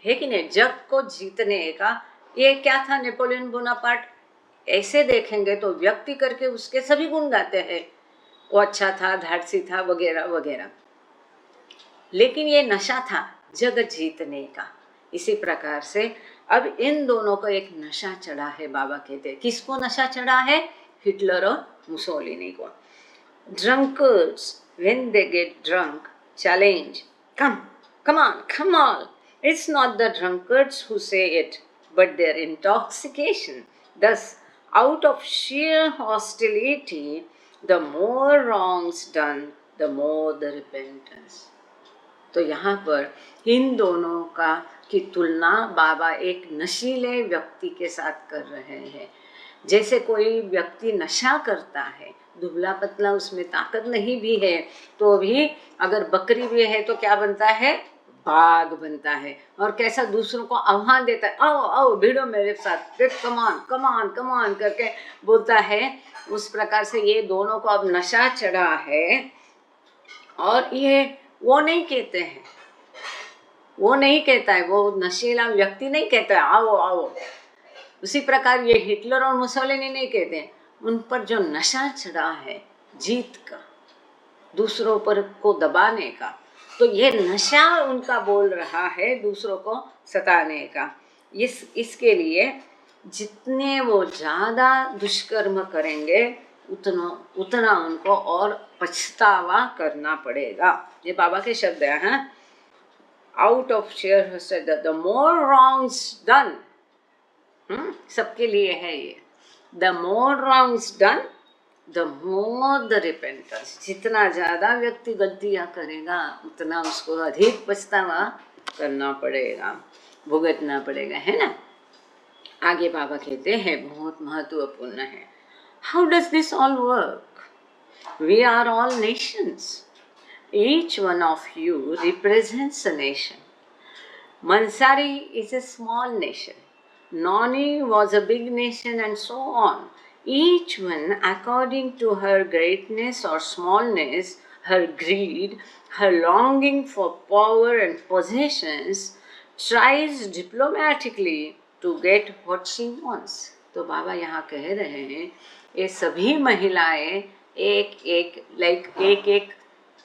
है कि नहीं, जग को जीतने का। ये क्या था नेपोलियन बोनापार्ट, ऐसे देखेंगे तो व्यक्ति करके उसके सभी गुण गाते हैं, वो अच्छा था, धाड़सी था, वगैरह वगैरह, लेकिन ये नशा था जग जीतने का। इसी प्रकार से अब इन दोनों को एक नशा चढ़ा है। बाबा कहते हैं किसको नशा चढ़ा है, हिटलर और मुसोलिनी को। Drunkards when they get drunk challenge, come on, come on. It's not the drunkards who say it, but their intoxication. Thus, out of sheer hostility, the more wrongs done, the more the repentance. तो यहाँ पर इन दोनों का की तुलना बाबा एक नशीले व्यक्ति के साथ कर रहे हैं। जैसे कोई व्यक्ति नशा करता है, दुबला पतला, उसमें ताकत नहीं भी है, तो भी अगर बकरी भी है तो क्या बनता है, बाघ बनता है, और कैसा दूसरों को आह्वान देता है, आओ आओ भिड़ो मेरे साथ, कमान कमान कमान करके बोलता है। उस प्रकार से ये दोनों को अब नशा चढ़ा है। और ये वो नहीं कहते हैं, वो नहीं कहता है, वो नशीला व्यक्ति नहीं कहता है आओ आओ। उसी प्रकार ये हिटलर और मुसोलिनी नहीं कहते हैं। उन पर जो नशा चढ़ा है जीत का, दूसरों पर को दबाने का, तो ये नशा उनका बोल रहा है दूसरों को सताने का। इसके लिए जितने वो ज़्यादा दुष्कर्म करेंगे उतना उनको और पछतावा करना पड़ेगा। ये बाबा के शब्द हैं। Out of share the more wrongs done, सबके लिए है ये, the more wrongs done the more the repentance. जितना ज़्यादा व्यक्ति गलतियाँ करेगा उतना उसको अधिक पछतावा करना पड़ेगा, भुगतना पड़ेगा, है ना। आगे बाबा कहते हैं बहुत महत्वपूर्ण है, how does this all work, we are all nations, each one of you represents a nation. Mansari is a small nation, Noni was a big nation, and so on. Each one according to her greatness or smallness, her greed, her longing for power and possessions, tries diplomatically to get what she wants. तो बाबा यहाँ कह रहे हैं ये सभी महिलाएं एक एक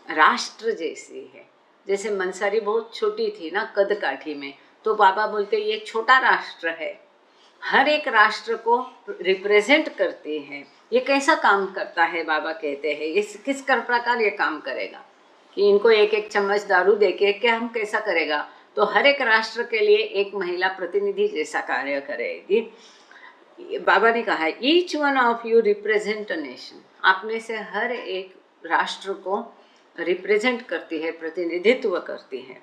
राष्ट्र जैसी है। जैसे मंसारी बहुत छोटी थी ना कद काठी में, तो बाबा बोलते ये छोटा राष्ट्र है, हर एक राष्ट्र को रिप्रेजेंट करते हैं। ये कैसा काम करता है, बाबा कहते हैं ये किस प्रकार ये काम करेगा कि इनको एक एक चम्मच दारू देके क्या हम कैसा करेगा, तो हर एक राष्ट्र के लिए एक महिला प्रतिनिधि जैसा कार्य करेगी। बाबा ने कहा each one of you represent a nation, आप में से हर एक राष्ट्र को रिप्रेजेंट करती है, प्रतिनिधित्व करती है।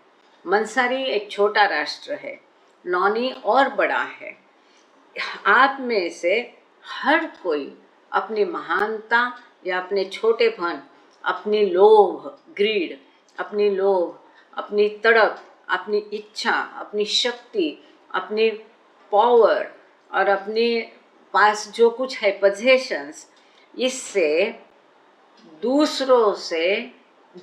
मंसारी एक छोटा राष्ट्र है, नौनी और बड़ा है। आप में से हर कोई अपनी महानता या अपने छोटेपन, अपनी लोभ, ग्रीड, अपनी लोभ, अपनी तड़प, अपनी इच्छा, अपनी शक्ति, अपनी पावर और अपने पास जो कुछ है पोजेशंस, इससे दूसरों से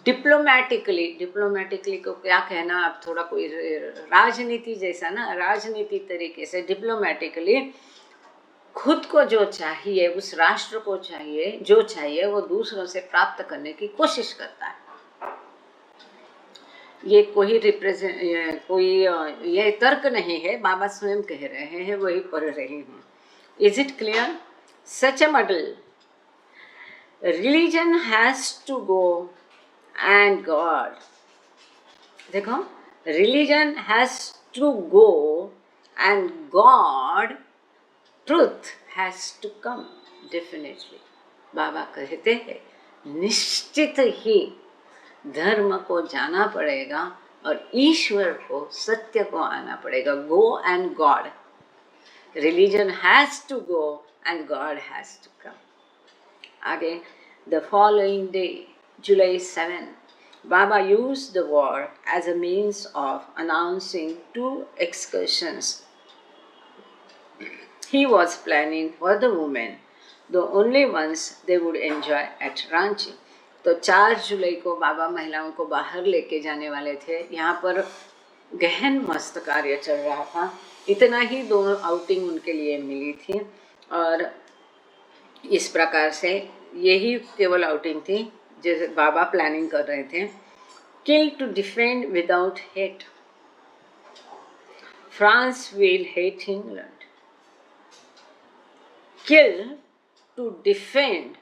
डिप्लोमेटिकली को क्या कहना, आप थोड़ा कोई राजनीति जैसा ना, राजनीति तरीके से डिप्लोमेटिकली खुद को जो चाहिए, उस राष्ट्र को चाहिए जो चाहिए, वो दूसरों से प्राप्त करने की कोशिश करता है। ये कोई ये तर्क नहीं है, बाबा स्वयं कह रहे हैं, वही पढ़ रही हूँ। Is it clear? Such a model religion has to go and God, देखो, religion has to go and God, truth has to come definitely. Baba कहते हैं निश्चित ही धर्म को जाना पड़ेगा और ईश्वर को, सत्य को आना पड़ेगा। Go and God, religion has to go and God has to come. आगे, the following day, July 7, Baba used the war as a means of announcing 2 excursions he was planning for the women, the only ones they would enjoy at Ranchi. तो 4 जुलाई को बाबा महिलाओं को बाहर लेके जाने वाले थे। यहाँ पर गहन मस्त कार्य चल रहा था। इतना ही 2 आउटिंग उनके लिए मिली थी और इस प्रकार से यही केवल आउटिंग थी जैसे बाबा प्लानिंग कर रहे थे। Kill to defend without hate, France will hate England. Kill to defend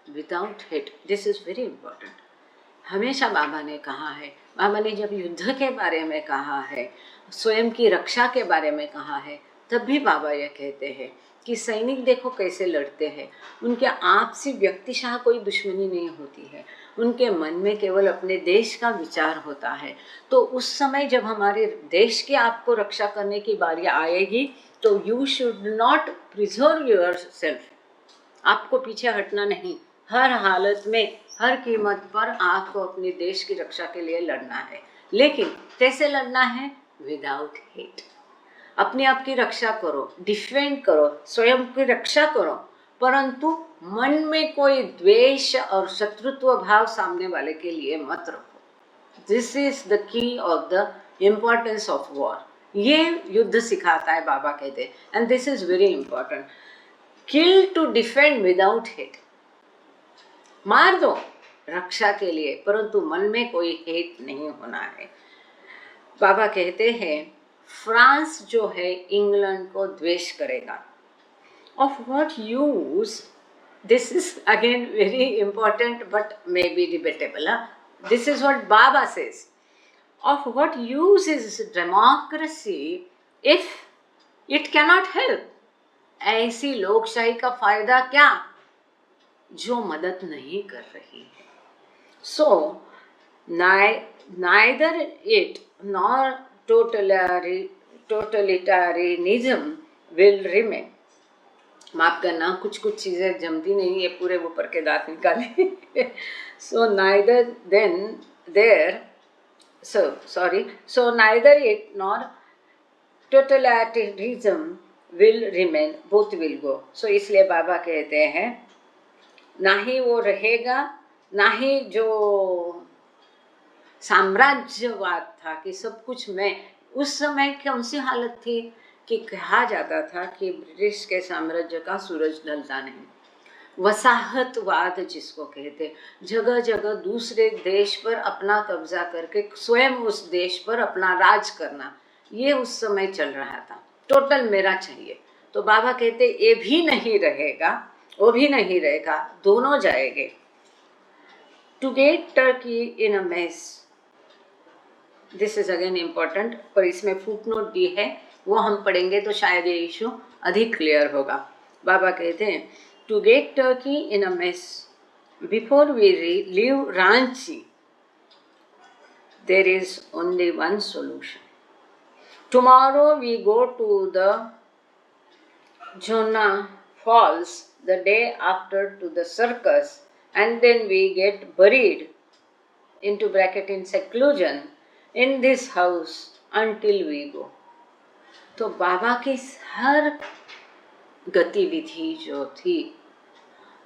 without hate, this is very important. हमेशा बाबा ने कहा है, बाबा ने जब युद्ध के बारे में कहा है, स्वयं की रक्षा के बारे में कहा है, तब भी बाबा यह कहते हैं कि सैनिक देखो कैसे लड़ते हैं, उनके आपसी व्यक्तिशः कोई दुश्मनी नहीं होती है, उनके मन में केवल अपने देश का विचार होता है। तो उस समय जब हमारे देश की आपको रक्षा करने की बारी आएगी तो you should not preserve your self, आपको पीछे हटना नहीं, हर हालत में, हर कीमत पर आपको अपने देश की रक्षा के लिए लड़ना है। लेकिन कैसे लड़ना है? Without hate. अपने आप की रक्षा करो, डिफेंड करो, स्वयं की रक्षा करो, परंतु मन में कोई द्वेष और शत्रुत्व भाव सामने वाले के लिए मत रखो। This is the key of the importance of war. ये युद्ध सिखाता है, बाबा कहते हैं, and this is very important. Kill to defend without hate, मार दो रक्षा के लिए, परंतु मन में कोई हेट नहीं होना है। बाबा कहते हैं फ्रांस जो है इंग्लैंड को द्वेष करेगा। Of what use, this is again very important but may be debatable. This is what Baba says, of what use is democracy if it cannot help. ऐसी लोकशाही का फायदा क्या जो मदद नहीं कर रही है। So neither it nor totalitarianism will remain. माफ करना, कुछ कुछ चीजें जमती नहीं है, पूरे ऊपर के दांत निकाले। So neither then there so neither it nor totalitarianism will remain, both will go. So इसलिए बाबा कहते हैं ना ही वो रहेगा, ना ही जो साम्राज्यवाद था कि सब कुछ मैं, उस समय कौन सी हालत थी कि कहा जाता था कि ब्रिटिश के साम्राज्य का सूरज ढलता नहीं। वसाहतवाद जिसको कहते, जगह जगह दूसरे देश पर अपना कब्जा करके स्वयं उस देश पर अपना राज करना, ये उस समय चल रहा था। टोटल मेरा चाहिए। तो बाबा कहते ये भी नहीं रहेगा, वो भी नहीं रहेगा, दोनों जाएंगे। To get Turkey in a mess, this is again important, पर इसमें फुटनोट भी है, वो हम पढ़ेंगे तो शायद ये इशू अधिक क्लियर होगा। बाबा कहते हैं to get Turkey in a mess before we leave Ranchi there is only one solution. Tomorrow we go to the Jonna Falls, the day after to the circus, and then we get buried into bracket in seclusion in this house until we go. तो बाबा की हर गतिविधि जो थी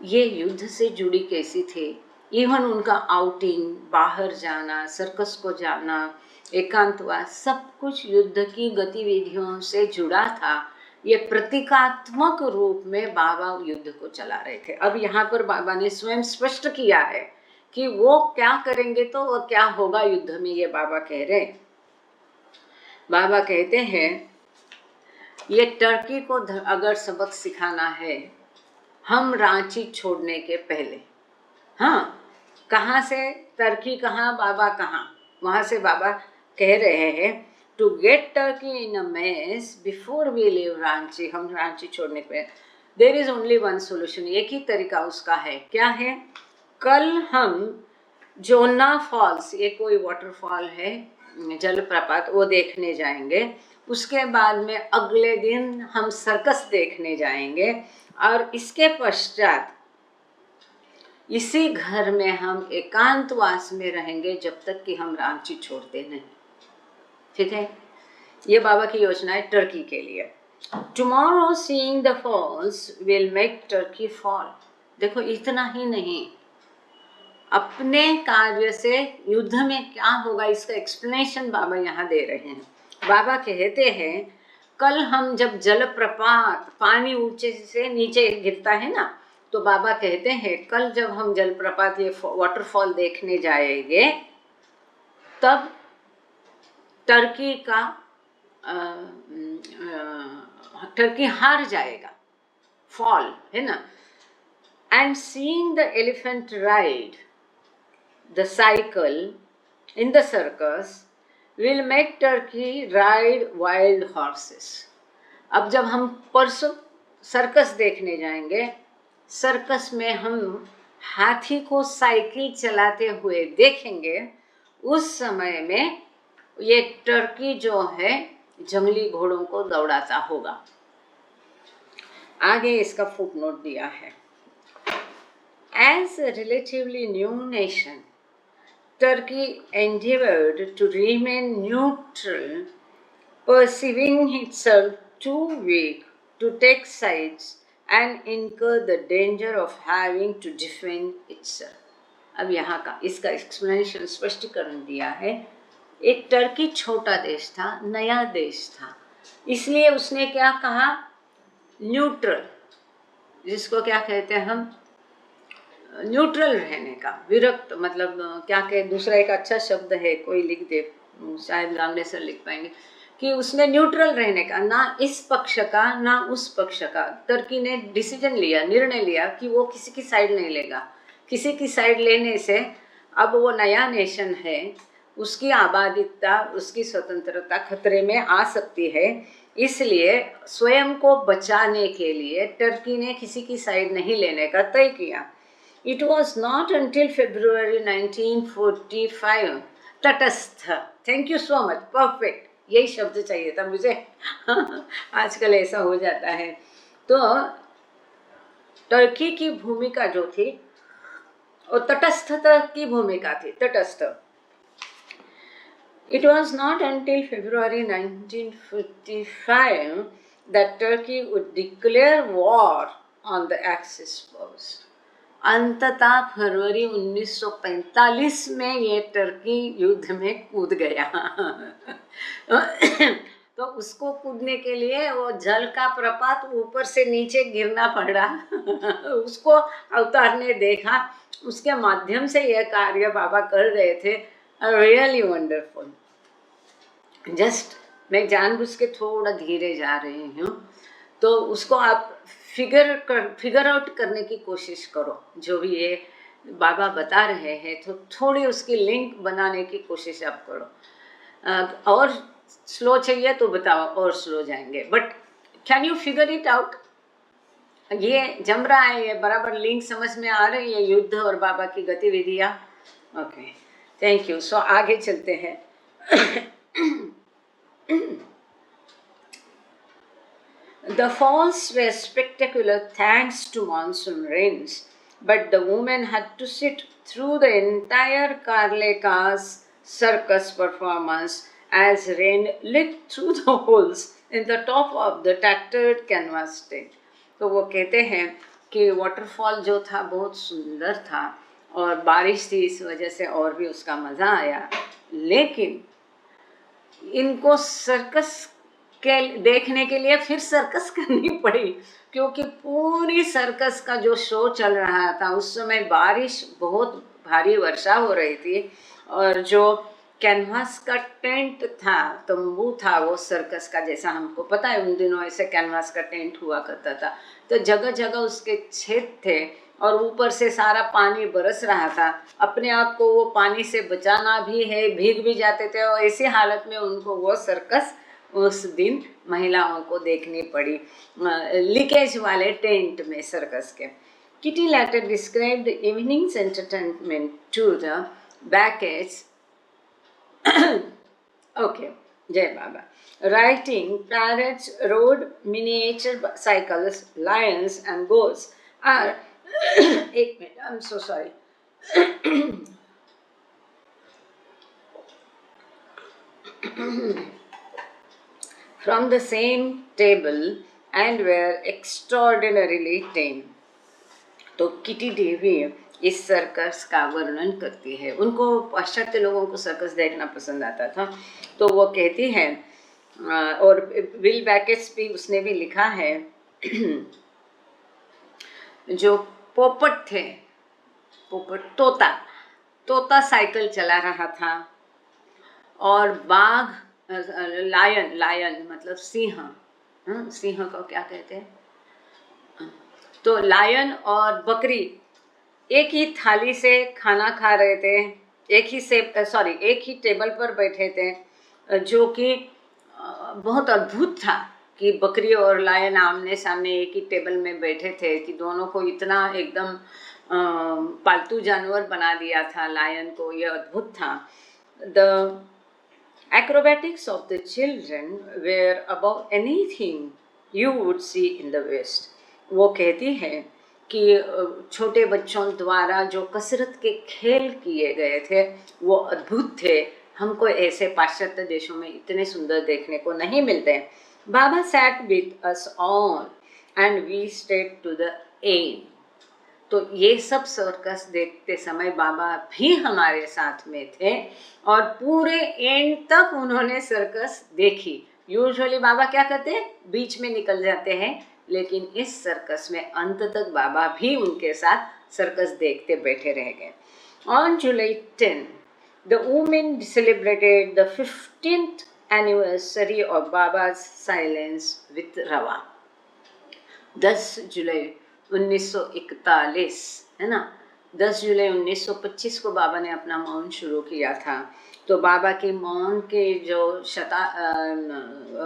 ये युद्ध से जुड़ी कैसी थी। इवन उनका आउटिंग, बाहर जाना, सर्कस को जाना, एकांतवास, सब कुछ युद्ध की गतिविधियों से जुड़ा था। ये प्रतीकात्मक रूप में बाबा युद्ध को चला रहे थे। अब यहाँ पर बाबा ने स्वयं स्पष्ट किया है कि वो क्या करेंगे तो वो क्या होगा युद्ध में, ये बाबा कह रहे हैं। बाबा कहते हैं ये टर्की को अगर सबक सिखाना है, हम रांची छोड़ने के पहले, हाँ, कहाँ से टर्की कहाँ, बाबा कहाँ, वहाँ से बाबा कह रहे हैं to get Turkey in a mess before we leave Ranchi. हम रांची छोड़ने पे there is only one solution, एक ही तरीका उसका है। क्या है? कल हम जोना फॉल्स, ये कोई वाटरफॉल है, जलप्रपात, वो देखने जाएंगे। उसके बाद में अगले दिन हम सर्कस देखने जाएंगे और इसके पश्चात इसी घर में हम एकांतवास में रहेंगे जब तक कि हम रांची छोड़ते नहीं। ठीक है, ये बाबा की योजना है टर्की के लिए। Tomorrow seeing the falls will make Turkey fall. देखो, इतना ही नहीं, अपने कार्य से युद्ध में क्या होगा इसका एक्सप्लेनेशन बाबा यहाँ दे रहे हैं। बाबा कहते हैं कल हम जब जलप्रपात, पानी ऊंचे से नीचे गिरता है ना, तो बाबा कहते हैं कल जब हम जलप्रपात, ये वाटरफॉल देखने जाएंगे, तब टर्की का टर्की हार जाएगा, फॉल है ना। And seeing the elephant ride the cycle in the circus will make Turkey ride wild horses. अब जब हम परसों सर्कस देखने जाएंगे, सर्कस में हम हाथी को साइकिल चलाते हुए देखेंगे, उस समय में ये टर्की जो है जंगली घोड़ों को दौड़ाता होगा। आगे इसका फुटनोट दिया है। As a relatively new nation, Turkey endeavored to remain neutral, perceiving itself too weak to take sides and incur the danger of having to defend itself. अब यहाँ का इसका एक्सप्लेनेशन, स्पष्टीकरण दिया है। एक टर्की छोटा देश था, नया देश था, इसलिए उसने क्या कहा? न्यूट्रल, जिसको क्या कहते हैं हम, न्यूट्रल रहने का, विरक्त, मतलब क्या कहे, दूसरा एक अच्छा शब्द है, कोई लिख दे, शायद लांगड़े सर लिख पाएंगे, कि उसने न्यूट्रल रहने का, ना इस पक्ष का ना उस पक्ष का। टर्की ने डिसीजन लिया, निर्णय लिया कि वो किसी की साइड नहीं लेगा। किसी की साइड लेने से अब वो नया नेशन है, उसकी आबादिता, उसकी स्वतंत्रता खतरे में आ सकती है। इसलिए स्वयं को बचाने के लिए टर्की ने किसी की साइड नहीं लेने का तय किया। It was not until February 1945, तटस्थ, thank you so much, perfect, यही शब्द चाहिए था मुझे आजकल ऐसा हो जाता है। तो टर्की की भूमिका जो थी वो तटस्थता की भूमिका थी, तटस्थ। It was not until February 1945 that Turkey would declare war on the Axis powers. अंततः फरवरी 1945 में ये टर्की युद्ध में कूद गया तो उसको कूदने के लिए वो जल का प्रपात ऊपर से नीचे गिरना पड़ा उसको अवतारने देखा, उसके माध्यम से यह कार्य बाबा कर रहे थे। Really wonderful. जस्ट मैं जानबूझ के थोड़ा धीरे जा रही हूँ, तो उसको आप फिगर आउट करने की कोशिश करो। जो भी ये बाबा बता रहे हैं तो थोड़ी उसकी लिंक बनाने की कोशिश आप करो। और स्लो चाहिए तो बताओ, और स्लो जाएंगे, but can you figure it out? ये जम रहा है, ये बराबर लिंक समझ में आ रही है, युद्ध और बाबा की गतिविधियाँ। Okay, thank you. सो आगे चलते हैं। The falls were spectacular thanks to monsoon rains, but the women had to sit through the entire Karlekas circus performance as rain lit through the holes in the top of the tattered canvas stage. तो वो कहते हैं कि वाटरफॉल जो था बहुत सुंदर था और बारिश थी, इस वजह से और भी उसका मज़ा आया। लेकिन इनको सर्कस के देखने के लिए फिर सर्कस करनी पड़ी, क्योंकि पूरी सर्कस का जो शो चल रहा था उस समय बारिश, बहुत भारी वर्षा हो रही थी, और जो कैनवास का टेंट था, तंबू था, वो सर्कस का, जैसा हमको पता है उन दिनों ऐसे कैनवास का टेंट हुआ करता था, तो जगह जगह उसके छेद थे और ऊपर से सारा पानी बरस रहा था। अपने आप को वो पानी से बचाना भी है, भीग भी जाते थे, और ऐसी हालत में उनको वो सर्कस उस दिन महिलाओं को देखनी पड़ी, लीकेज वाले टेंट में सर्कस के। Kitty later described the evening's entertainment to the Becketts. Okay, Jai Baba. Writing parrots, rode miniature cycles, lions, and goats are. एक minute, I'm so sorry. From the same table and were extraordinarily tame. तो किटी देवी इस सर्कस का वर्णन करती है। उनको पाश्चात्य लोगों को सर्कस देखना पसंद आता था, तो वो कहती है, और विल बैकेट्स भी उसने भी लिखा है, जो पोपट थे, पोपट तोता साइकिल चला रहा था, और बाघ, लायन मतलब सिंह, सिंह को क्या कहते हैं, तो लायन और बकरी एक ही थाली से खाना खा रहे थे, एक ही टेबल पर बैठे थे, जो कि बहुत अद्भुत था कि बकरी और लायन आमने सामने एक ही टेबल में बैठे थे, कि दोनों को इतना एकदम पालतू जानवर बना दिया था लायन को, यह अद्भुत था। The acrobatics of the children were above anything you would see in the West. वो कहती है कि छोटे बच्चों द्वारा जो कसरत के खेल किए गए थे वो अद्भुत थे, हमको ऐसे पाश्चात्य देशों में इतने सुंदर देखने को नहीं मिलते। बाबा sat with us all and we stayed to the end. तो ये सब सर्कस देखते समय बाबा भी हमारे साथ में थे और पूरे एंड तक उन्होंने सर्कस देखी। यूजुअली बाबा क्या करते हैं, बीच में निकल जाते हैं, लेकिन इस सर्कस में अंत तक बाबा भी उनके साथ सर्कस देखते बैठे रह गए। On July 10, the women celebrated the 15th anniversary of Baba's silence with Rava. 10 जुलाई 1941 है ना, 10 जुलाई 1925 को बाबा ने अपना मौन शुरू किया था। तो बाबा के मौन के जो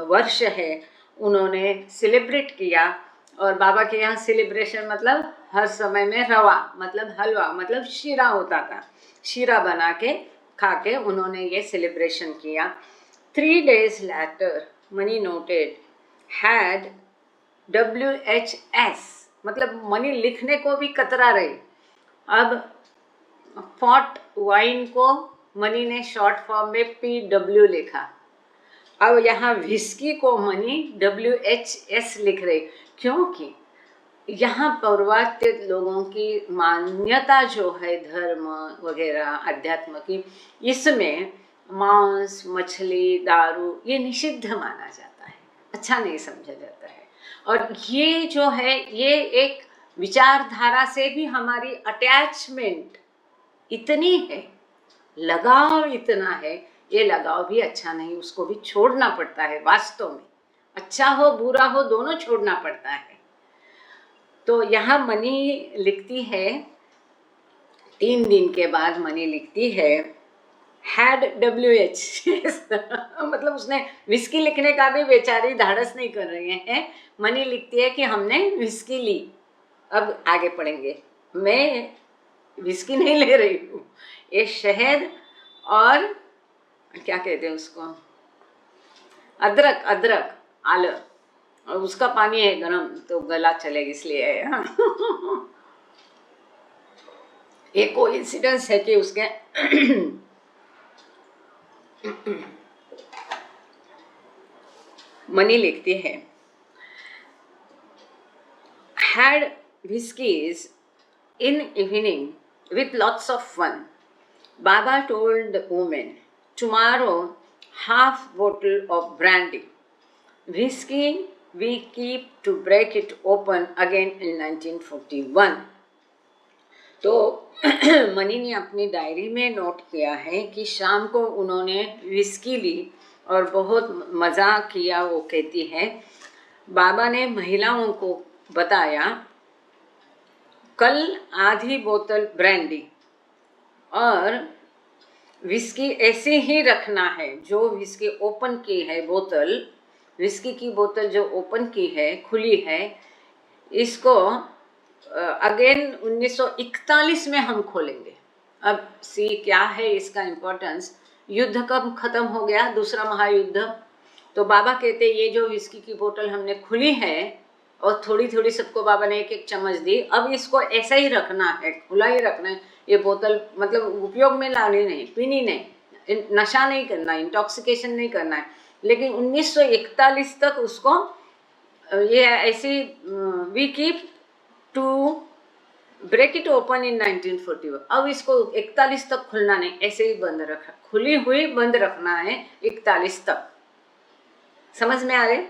वर्ष है उन्होंने सेलिब्रेट किया, और बाबा के यहाँ सेलिब्रेशन मतलब हर समय में रवा मतलब हलवा मतलब शीरा होता था, शीरा बना के खा के उन्होंने ये सेलिब्रेशन किया। 3 days later, money noted had WHS मतलब मनी लिखने को भी कतरा रही। अब पॉट वाइन को मनी ने शॉर्ट फॉर्म में PW लिखा, अब यहाँ विस्की को मनी WHS लिख रही, क्योंकि यहाँ पूर्वात्य लोगों की मान्यता जो है धर्म वगैरह अध्यात्म की, इसमें मांस मछली दारू ये निषिद्ध माना जाता है, अच्छा नहीं समझा जाता है। और ये जो है ये एक विचारधारा से भी हमारी अटैचमेंट इतनी है, लगाव इतना है, ये लगाव भी अच्छा नहीं, उसको भी छोड़ना पड़ता है। वास्तव में अच्छा हो बुरा हो दोनों छोड़ना पड़ता है। तो यहाँ मनी लिखती है, 3 दिन के बाद मनी लिखती है हैड WH मतलब उसने विस्की लिखने का भी बेचारी धाड़स नहीं कर रही है। मनी लिखती है कि हमने विस्की ली। अब आगे पढ़ेंगे, मैं विस्की नहीं ले रही हूँ, ये शहद और क्या कहते हैं उसको, अदरक आलं, और उसका पानी है गरम तो गला चलेगा इसलिए है। एक कोइंसिडेंस है कि उसके मनी लिखती है had whiskeys in evening with lots of fun. Baba told the woman, tomorrow half bottle of brandy. Whiskey we keep to break it open again in 1941. तो मनी ने अपनी डायरी में नोट किया है कि शाम को उन्होंने विस्की ली और बहुत मज़ा किया। वो कहती है, बाबा ने महिलाओं को बताया, कल आधी बोतल ब्रांडी और विस्की ऐसे ही रखना है। जो विस्की ओपन की है बोतल, विस्की की बोतल जो ओपन की है, खुली है, इसको अगेन 1941 में हम खोलेंगे। अब सी क्या है इसका इम्पोर्टेंस। युद्ध कब खत्म हो गया? दूसरा महायुद्ध। तो बाबा कहते ये जो विस्की की बोतल हमने खुली है और थोड़ी थोड़ी सबको बाबा ने एक एक चम्मच दी, अब इसको ऐसा ही रखना है, खुला ही रखना है। ये बोतल मतलब उपयोग में लानी नहीं, पीनी नहीं, नशा नहीं करना, इंटॉक्सिकेशन नहीं करना है। लेकिन 1941 तक उसको ये ऐसी we keep to break it open in 1941। अब इसको 41 तक खुलना नहीं, ऐसे ही बंद रखा, खुली हुई बंद रखना है 41 तक। समझ में आ रहे?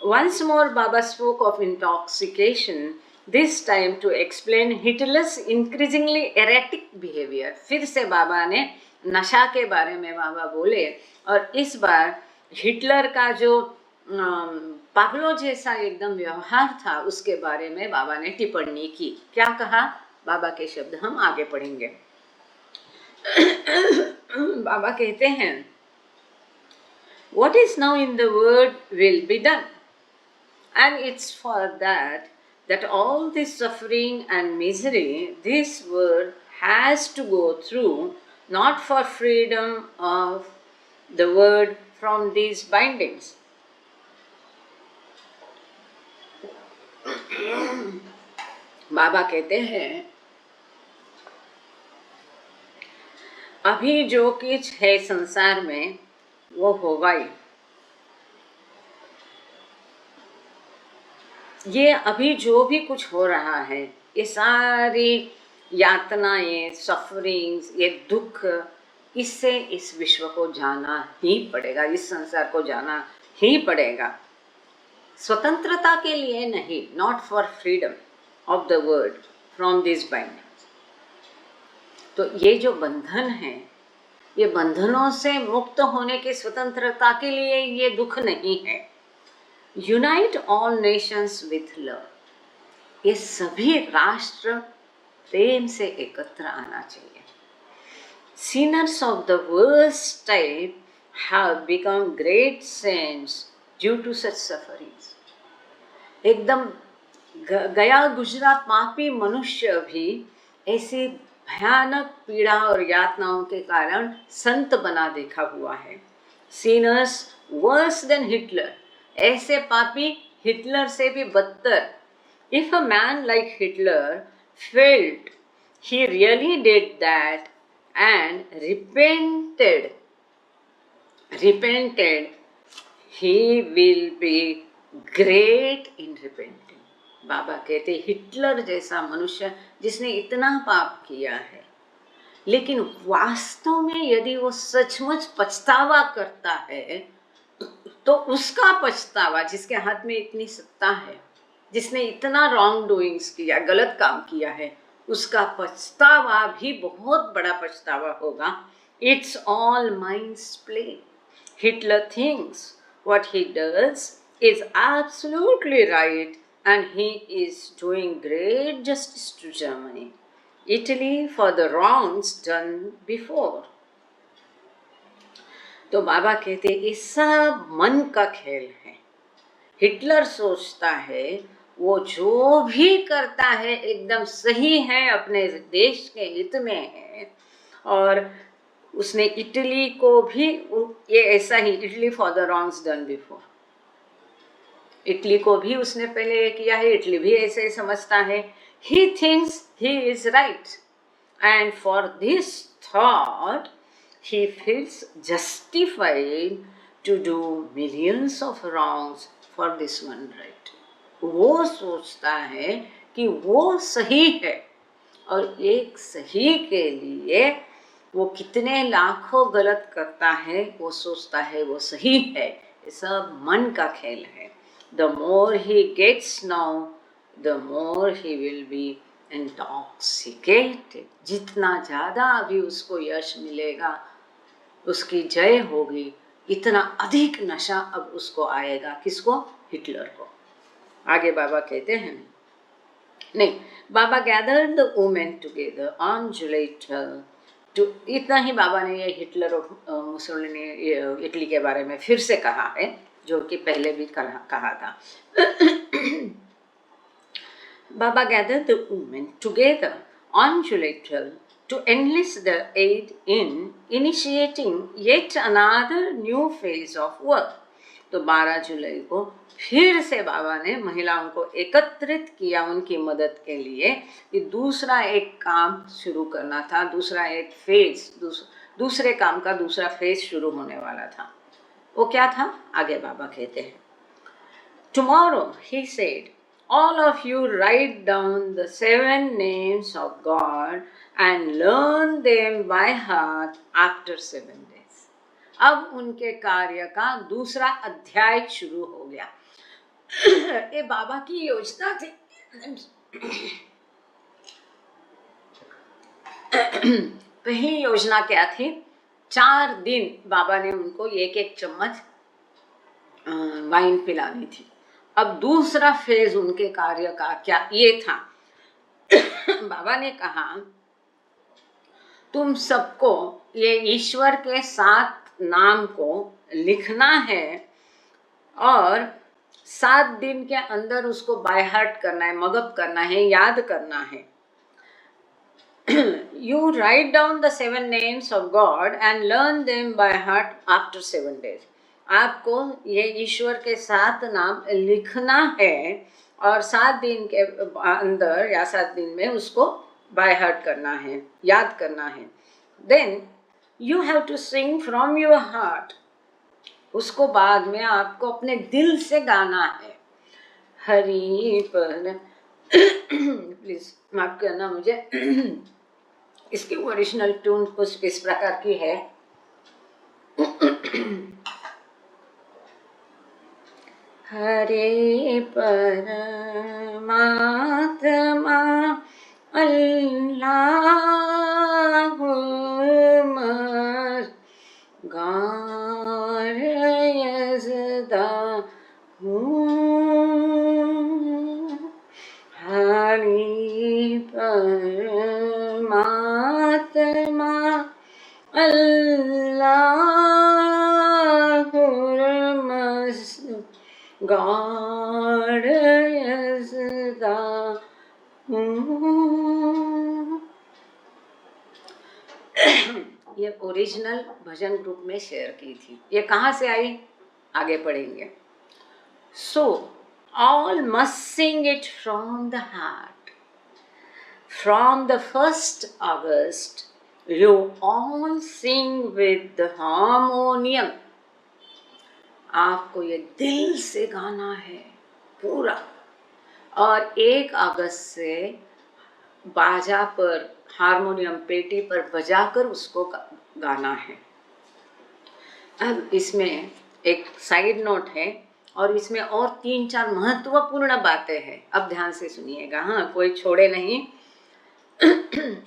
Once more Baba spoke of intoxication, this time to explain Hitler's increasingly erratic behavior. फिर से बाबा ने नशा के बारे में बाबा बोले और इस बार हिटलर का जो पागलों जैसा एकदम व्यवहार था उसके बारे में बाबा ने टिप्पणी की। क्या कहा? बाबा के शब्द हम आगे पढ़ेंगे। बाबा कहते हैं, What is now in the world will be done. And it's for that all this suffering and misery this world has to go through, not for freedom of the world from these bindings. बाबा कहते हैं, अभी जो कुछ है संसार में वो होगा ही। ये अभी जो भी कुछ हो रहा है, ये सारी यातनाएं, सफरिंग्स, ये दुख, इससे इस विश्व को जाना ही पड़ेगा, इस संसार को जाना ही पड़ेगा। स्वतंत्रता के लिए नहीं, not for freedom of the world from this bindings. तो ये जो बंधन है, ये बंधनों से मुक्त होने की स्वतंत्रता के लिए ये दुख नहीं है। Unite all Nations with love, ये सभी राष्ट्र प्रेम से एकत्र आना चाहिए। Sinners of the worst type have become great saints due to such sufferings. एकदम गया गुजरा पापी मनुष्य भी ऐसी भयानक पीड़ा और यातनाओं के कारण संत बना देखा हुआ है। Sinners worse than Hitler, ऐसे पापी हिटलर से भी बदतर। If a man like Hitler felt he really did that and repented, he will be great in repenting. बाबा कहते हिटलर जैसा मनुष्य जिसने इतना पाप किया है, लेकिन वास्तव में यदि वो सचमुच पछतावा करता है, तो उसका पछतावा, जिसके हाथ में इतनी सत्ता है, जिसने इतना रॉन्ग डूइंग्स किया, गलत काम किया है, उसका पछतावा भी बहुत बड़ा पछतावा होगा। It's all minds play. Hitler thinks what he does is absolutely right and he is doing great justice to Germany, Italy for the wrongs done before. तो बाबा कहते ये सब मन का खेल है। हिटलर सोचता है वो जो भी करता है एकदम सही है, अपने देश के हित में है, और उसने इटली को भी ये ऐसा ही, Italy for the wrongs done before, Italy को भी उसने पहले किया है, इटली भी ऐसे ही समझता है। He thinks he is right, and for this thought he feels justified to do millions of wrongs for this one right. वो सोचता है कि वो सही है, और एक सही के लिए वो कितने लाखों गलत करता है, वो सोचता है वो सही है। ये सब मन का खेल है। The more he gets now, the more he will be intoxicated. जितना ज़्यादा अभी उसको यश मिलेगा, उसकी जय होगी, इतना अधिक नशा अब उसको आएगा। किसको? हिटलर को। आगे बाबा कहते हैं, नहीं, Baba gathered the women together on July 12 too, इतना ही बाबा ने ये हिटलर और मुसोलिनी, इटली के बारे में फिर से कहा है, जो कि पहले भी कहा था। Baba gathered the women together on July 12 to enlist their aid in initiating yet another new phase of work. तो 12 जुलाई को फिर से बाबा ने महिलाओं को एकत्रित किया उनकी मदद के लिए, कि दूसरा एक काम शुरू करना था, दूसरा एक फेज, दूसरे काम का दूसरा फेज शुरू होने वाला था। वो क्या था? आगे बाबा कहते हैं, Tomorrow, he said, all of you write down the 7 names of God and learn them by heart after 7 days. अब उनके कार्य का दूसरा अध्याय शुरू हो गया। ये बाबा की योजना थी। पहली योजना क्या थी? 4 दिन बाबा ने उनको एक एक चम्मच वाइन पिलानी थी। अब दूसरा फेज उनके कार्य का क्या ये था? बाबा ने कहा, तुम सबको ये ईश्वर के 7 नाम को लिखना है और 7 दिन के अंदर उसको बाय हार्ट करना है, मगअप करना है, याद करना है। You write down the 7 names of God and learn them by heart after 7 days. आपको ये ईश्वर के 7 नाम लिखना है और 7 दिन के अंदर या 7 दिन में उसको बाय हार्ट करना है, याद करना है। Then you have to sing from your heart. उसको बाद में आपको अपने दिल से गाना है। हरि पर प्लीज माफ करना मुझे, इसकी ओरिजिनल ट्यून कुछ इस प्रकार की है। हरे परमात्मा अल्लाह गार यज़दा हरि परमात्मा God is the ये ओरिजिनल भजन ग्रुप में शेयर की थी। ये कहाँ से आई? आगे पढ़ेंगे। So all must sing it from the heart. From the 1st August, you all sing with the harmonium. आपको ये दिल से गाना है पूरा, और 1 अगस्त से बाजा पर, हारमोनियम पेटी पर बजाकर उसको गाना है। अब इसमें एक साइड नोट है और इसमें और 3-4 महत्वपूर्ण बातें हैं। अब ध्यान से सुनिएगा, हाँ, कोई छोड़े नहीं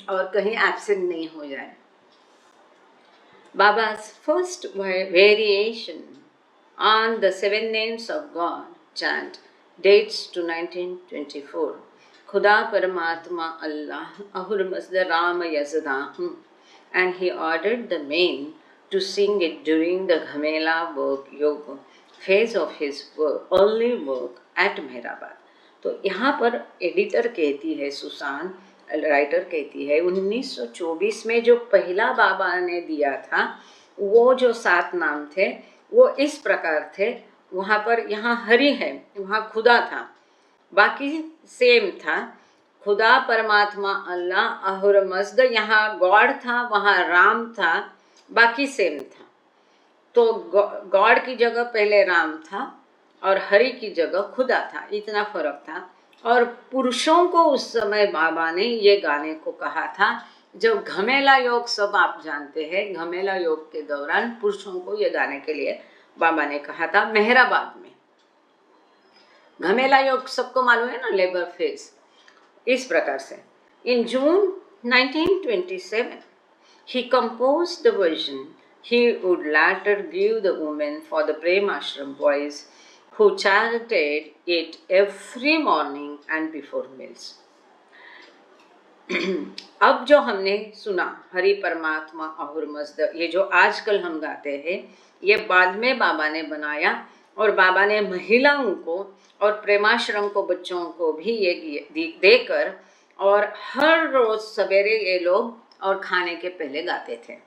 और कहीं एब्सेंट नहीं हो जाए। बाबा's first variation on the 7 names of God chant dates to 1924. खुदा परमात्मा अल्लाह अहुर मज़द राम यज़दा हूँ, and he ordered the men to sing it during the Ghamela work yoga phase of his work, early work at Meherabad. तो यहाँ पर एडिटर कहती है, सुसान राइटर कहती है, 1924 में जो पहला बाबा ने दिया था, वो जो 7 नाम थे वो इस प्रकार थे। वहाँ पर, यहाँ हरि है, वहाँ खुदा था, बाकी सेम था। खुदा परमात्मा अल्लाह अहुर मज़द, यहाँ गॉड था, वहाँ राम था, बाकी सेम था। तो गॉड की जगह पहले राम था और हरि की जगह खुदा था, इतना फर्क था। और पुरुषों को उस समय बाबा ने ये गाने को कहा था। जब घमेला योग, सब आप जानते हैं, घमेला योग के दौरान पुरुषों को ये गाने के लिए बाबा ने कहा था मेहराबाद में। घमेला योग सबको मालूम है ना, लेबर फेज। इस प्रकार से इन जून 1927 he composed the version he would later give the women for the Prem Ashram boys who chanted it every morning and before meals. अब जो हमने सुना हरि परमात्मा अहुर मस्द, ये जो आजकल हम गाते हैं, ये बाद में बाबा ने बनाया और बाबा ने महिलाओं को और प्रेमाश्रम को, बच्चों को भी ये देकर, और हर रोज सवेरे ये लोग और खाने के पहले गाते थे।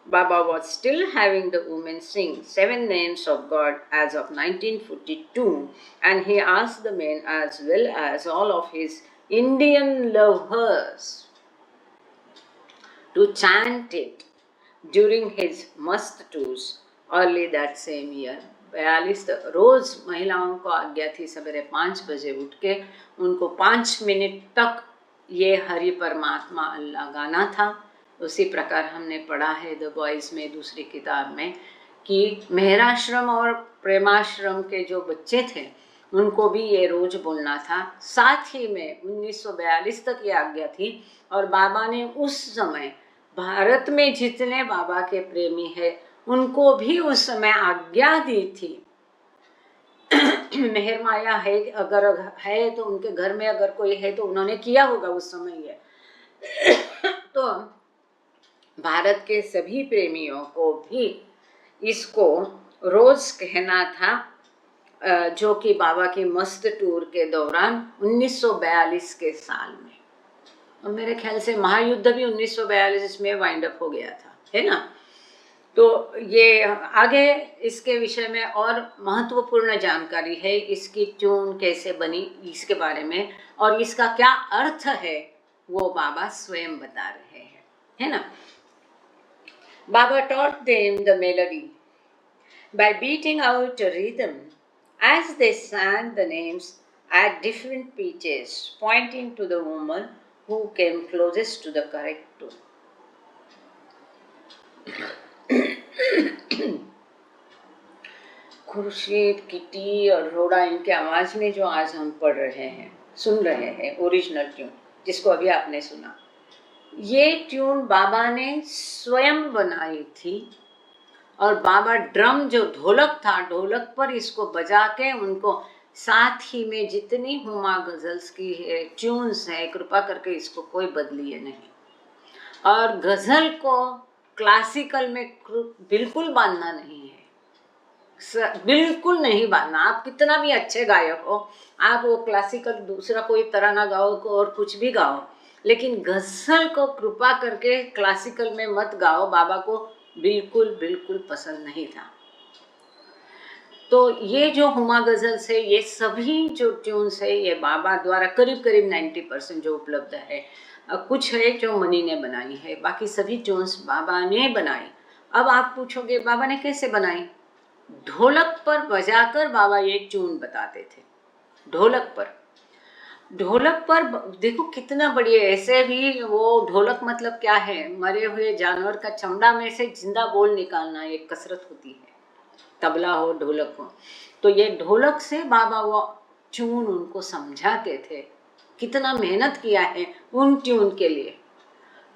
Baba was still having the women sing 7 names of God as of 1942, and he asked the men as well as all of his Indian lovers to chant it during his must tours early that same year. 42 रोज महिलाओं को आज्ञा थी सवेरे 5 बजे उठ के उनको 5 मिनट तक ये हरि परमात्मा अल्लाह गाना था। उसी प्रकार हमने पढ़ा है द बॉयज़ में, दूसरी किताब में, कि मेहराश्रम और प्रेमाश्रम के जो बच्चे थे उनको भी ये रोज बोलना था। साथ ही में 1942 तक ये आज्ञा थी और बाबा ने उस समय भारत में जितने बाबा के प्रेमी है उनको भी उस समय आज्ञा दी थी। मेहर माया है, अगर है तो उनके घर में अगर कोई है तो उन्होंने किया होगा उस समय ये। तो भारत के सभी प्रेमियों को भी इसको रोज कहना था, जो कि बाबा की मस्त टूर के दौरान 1942 के साल में, और मेरे ख्याल से महायुद्ध भी 1942 में वाइंड अप हो गया था, है ना। तो ये आगे इसके विषय में और महत्वपूर्ण जानकारी है, इसकी ट्यून कैसे बनी इसके बारे में और इसका क्या अर्थ है वो बाबा स्वयं बता रहे हैं, है ना। Baba taught them the melody by beating out a rhythm as they sang the names at different pitches, pointing to the woman who came closest to the correct tune. Khurshid, kitty और रोड़ा, इनके आवाज में जो आज हम पढ़ रहे हैं, सुन रहे हैं, ओरिजिनल ट्यून जिसको अभी आपने सुना, ये ट्यून बाबा ने स्वयं बनाई थी। और बाबा ड्रम जो ढोलक था, ढोलक पर इसको बजा के उनको, साथ ही में जितनी हुमा गजल्स की है ट्यून्स है, कृपा करके इसको कोई बदलिए नहीं। और गजल को क्लासिकल में बिल्कुल बांधना नहीं है, बिल्कुल नहीं बांधना। आप कितना भी अच्छे गायक हो, आप वो क्लासिकल दूसरा कोई तराना गाओ और कुछ भी गाओ, लेकिन गजल को कृपा करके क्लासिकल में मत गाओ। बाबा को बिल्कुल बिल्कुल पसंद नहीं था। तो ये जो हुमा गजल्स है, ये सभी जो ट्यून्स है, ये बाबा द्वारा करीब करीब 90% जो उपलब्ध है। कुछ है जो मनी ने बनाई है, बाकी सभी ट्यून्स बाबा ने बनाई। अब आप पूछोगे बाबा ने कैसे बनाई? ढोलक पर बजाकर बाबा ये ट्यून बताते थे। ढोलक पर देखो कितना बढ़िया। ऐसे भी वो ढोलक मतलब क्या है, मरे हुए जानवर का चमड़ा में से जिंदा बोल निकालना एक कसरत होती है। तबला हो, ढोलक हो, तो ये ढोलक से बाबा वो ट्यून उनको समझाते थे। कितना मेहनत किया है उन ट्यून के लिए।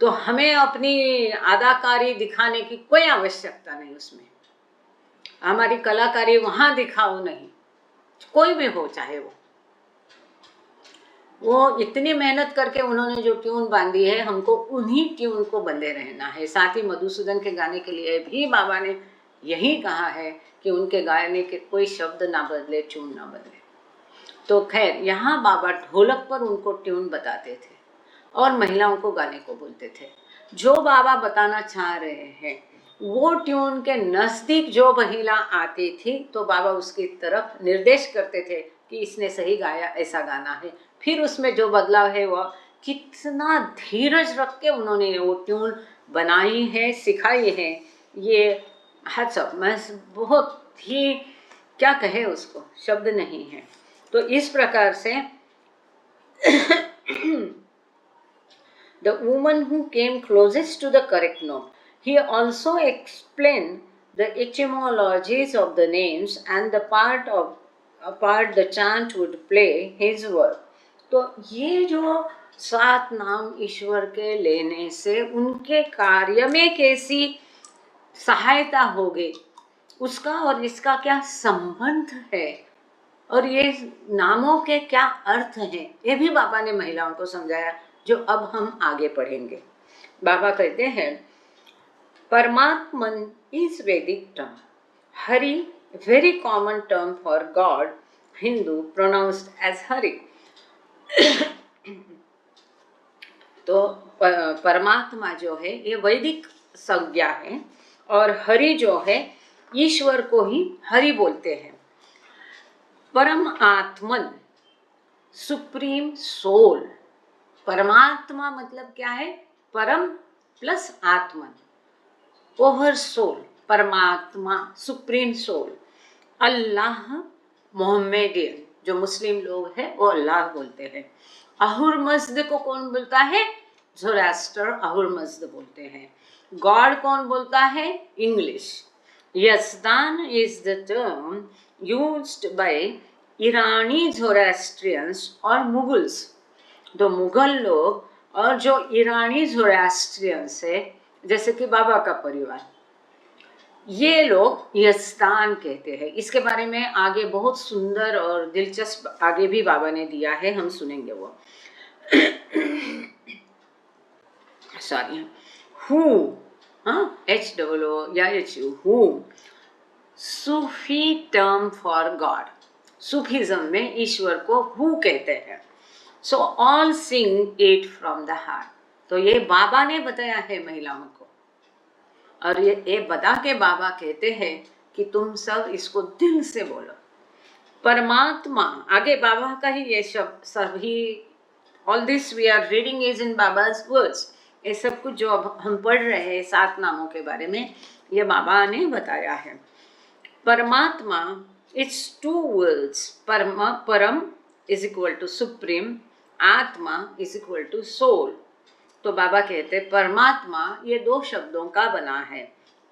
तो हमें अपनी अदाकारी दिखाने की कोई आवश्यकता नहीं उसमें। हमारी कलाकारी वहां दिखाओ नहीं, कोई भी हो चाहे वो इतनी मेहनत करके उन्होंने जो ट्यून बांधी है, हमको उन्हीं ट्यून को बंधे रहना है। साथ ही मधुसूदन के गाने के लिए भी बाबा ने यही कहा है कि उनके गाने के कोई शब्द ना बदले, ट्यून ना बदले। तो खैर, यहाँ बाबा ढोलक पर उनको ट्यून बताते थे और महिलाओं को गाने को बोलते थे। जो बाबा बताना चाह रहे हैं वो ट्यून के नजदीक जो महिला आती थी तो बाबा उसकी तरफ निर्देश करते थे कि इसने सही गाया, ऐसा गाना है। फिर उसमें जो बदलाव है वो कितना धीरज रख के उन्होंने वो ट्यून बनाई है, सिखाई है। ये हैट्स मैं बहुत ही क्या कहे उसको, शब्द नहीं है। तो इस प्रकार से The woman who came closest to the correct note. He also explained the etymologies of the names and the part the chant would play his work. तो ये जो 7 नाम ईश्वर के लेने से उनके कार्य में कैसी सहायता होगी, उसका और इसका क्या संबंध है, और ये नामों के क्या अर्थ हैं, ये भी बाबा ने महिलाओं को समझाया, जो अब हम आगे पढ़ेंगे। बाबा कहते हैं, Paramatman is Vedic term, Hari very common term for God, Hindu pronounced as Hari. तो परमात्मा जो है ये वैदिक संज्ञा है, और हरि जो है ईश्वर को ही हरि बोलते हैं। परम आत्मन, सुप्रीम सोल। परमात्मा मतलब क्या है? परम प्लस आत्मन, ओवर सोल, परमात्मा, सुप्रीम सोल। अल्लाह, मोहम्मदियन, जो मुस्लिम लोग हैं वो अल्लाह बोलते हैं। अहुर मज़्द को कौन बोलता है? ज़ोरास्टर अहुर मज़्द बोलते हैं। गॉड कौन बोलता है? English. Yazdan is the term used by Irani Zoroastrians और मुगल्स। तो मुगल लोग और जो ईरानी ज़ोरास्ट्रियंस है, जैसे कि बाबा का परिवार, ये लोग यज़दान कहते हैं। इसके बारे में आगे बहुत सुंदर और दिलचस्प आगे भी बाबा ने दिया है, हम सुनेंगे वो। सॉरी, हु, HOO या HU, who, Sufi term for God. Sufism में ईश्वर को हु कहते हैं। So all sing it from the heart. तो ये बाबा ने बताया है महिलाओं को, और ये बता के बाबा कहते हैं कि तुम सब इसको दिल से बोलो। परमात्मा, आगे बाबा का ही ये शब्द सभी, all this we are reading is in Baba's words. ये सब कुछ जो अब हम पढ़ रहे हैं 7 नामों के बारे में, ये बाबा ने बताया है। परमात्मा, इट्स 2 वर्ड्स, परम इज इक्वल टू सुप्रीम, आत्मा इज इक्वल टू सोल। तो बाबा कहते हैं परमात्मा ये 2 शब्दों का बना है।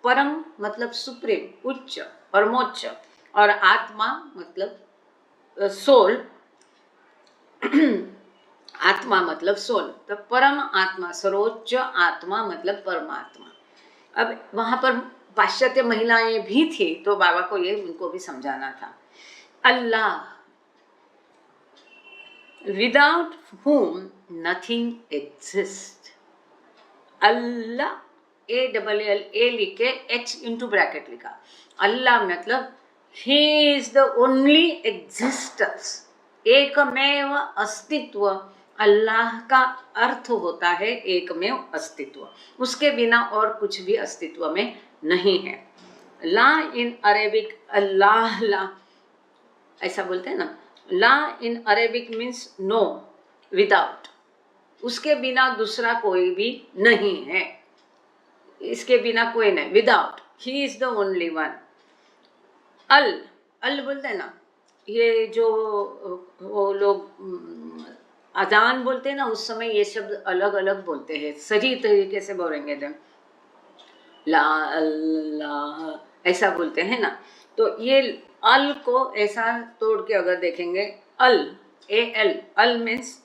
परम मतलब सुप्रीम, उच्च, परमोच्च, और आत्मा मतलब सोल, आत्मा मतलब सोल। तो परम आत्मा, सर्वोच्च आत्मा मतलब परमात्मा। अब वहां पर पाश्चात्य महिलाएं भी थी, तो बाबा को ये उनको भी समझाना था। अल्लाह, विदाउट whom nothing exists। अल्लाह, ALL लिख के H इंटू ब्रैकेट लिखा। अल्लाह मतलब ही इज द ओनली एग्जिस्टेंस, एकमेव अस्तित्व। अल्लाह का अर्थ होता है एकमेव अस्तित्व, उसके बिना और कुछ भी अस्तित्व में नहीं है। ला इन अरेबिक, अल्लाह ला ऐसा बोलते हैं ना। ला in Arabic means no, without, उसके बिना दूसरा कोई भी नहीं है, इसके बिना कोई नहीं, without, he is the only one. अल, अल बोलते हैं ना, ये जो वो लोग अजान बोलते हैं ना, उस समय ये शब्द अलग अलग बोलते हैं, सही तरीके से बोलेंगे जब ला अल्लाह ऐसा बोलते हैं ना। तो ये अल को ऐसा तोड़ के अगर देखेंगे, अल, AL, अल means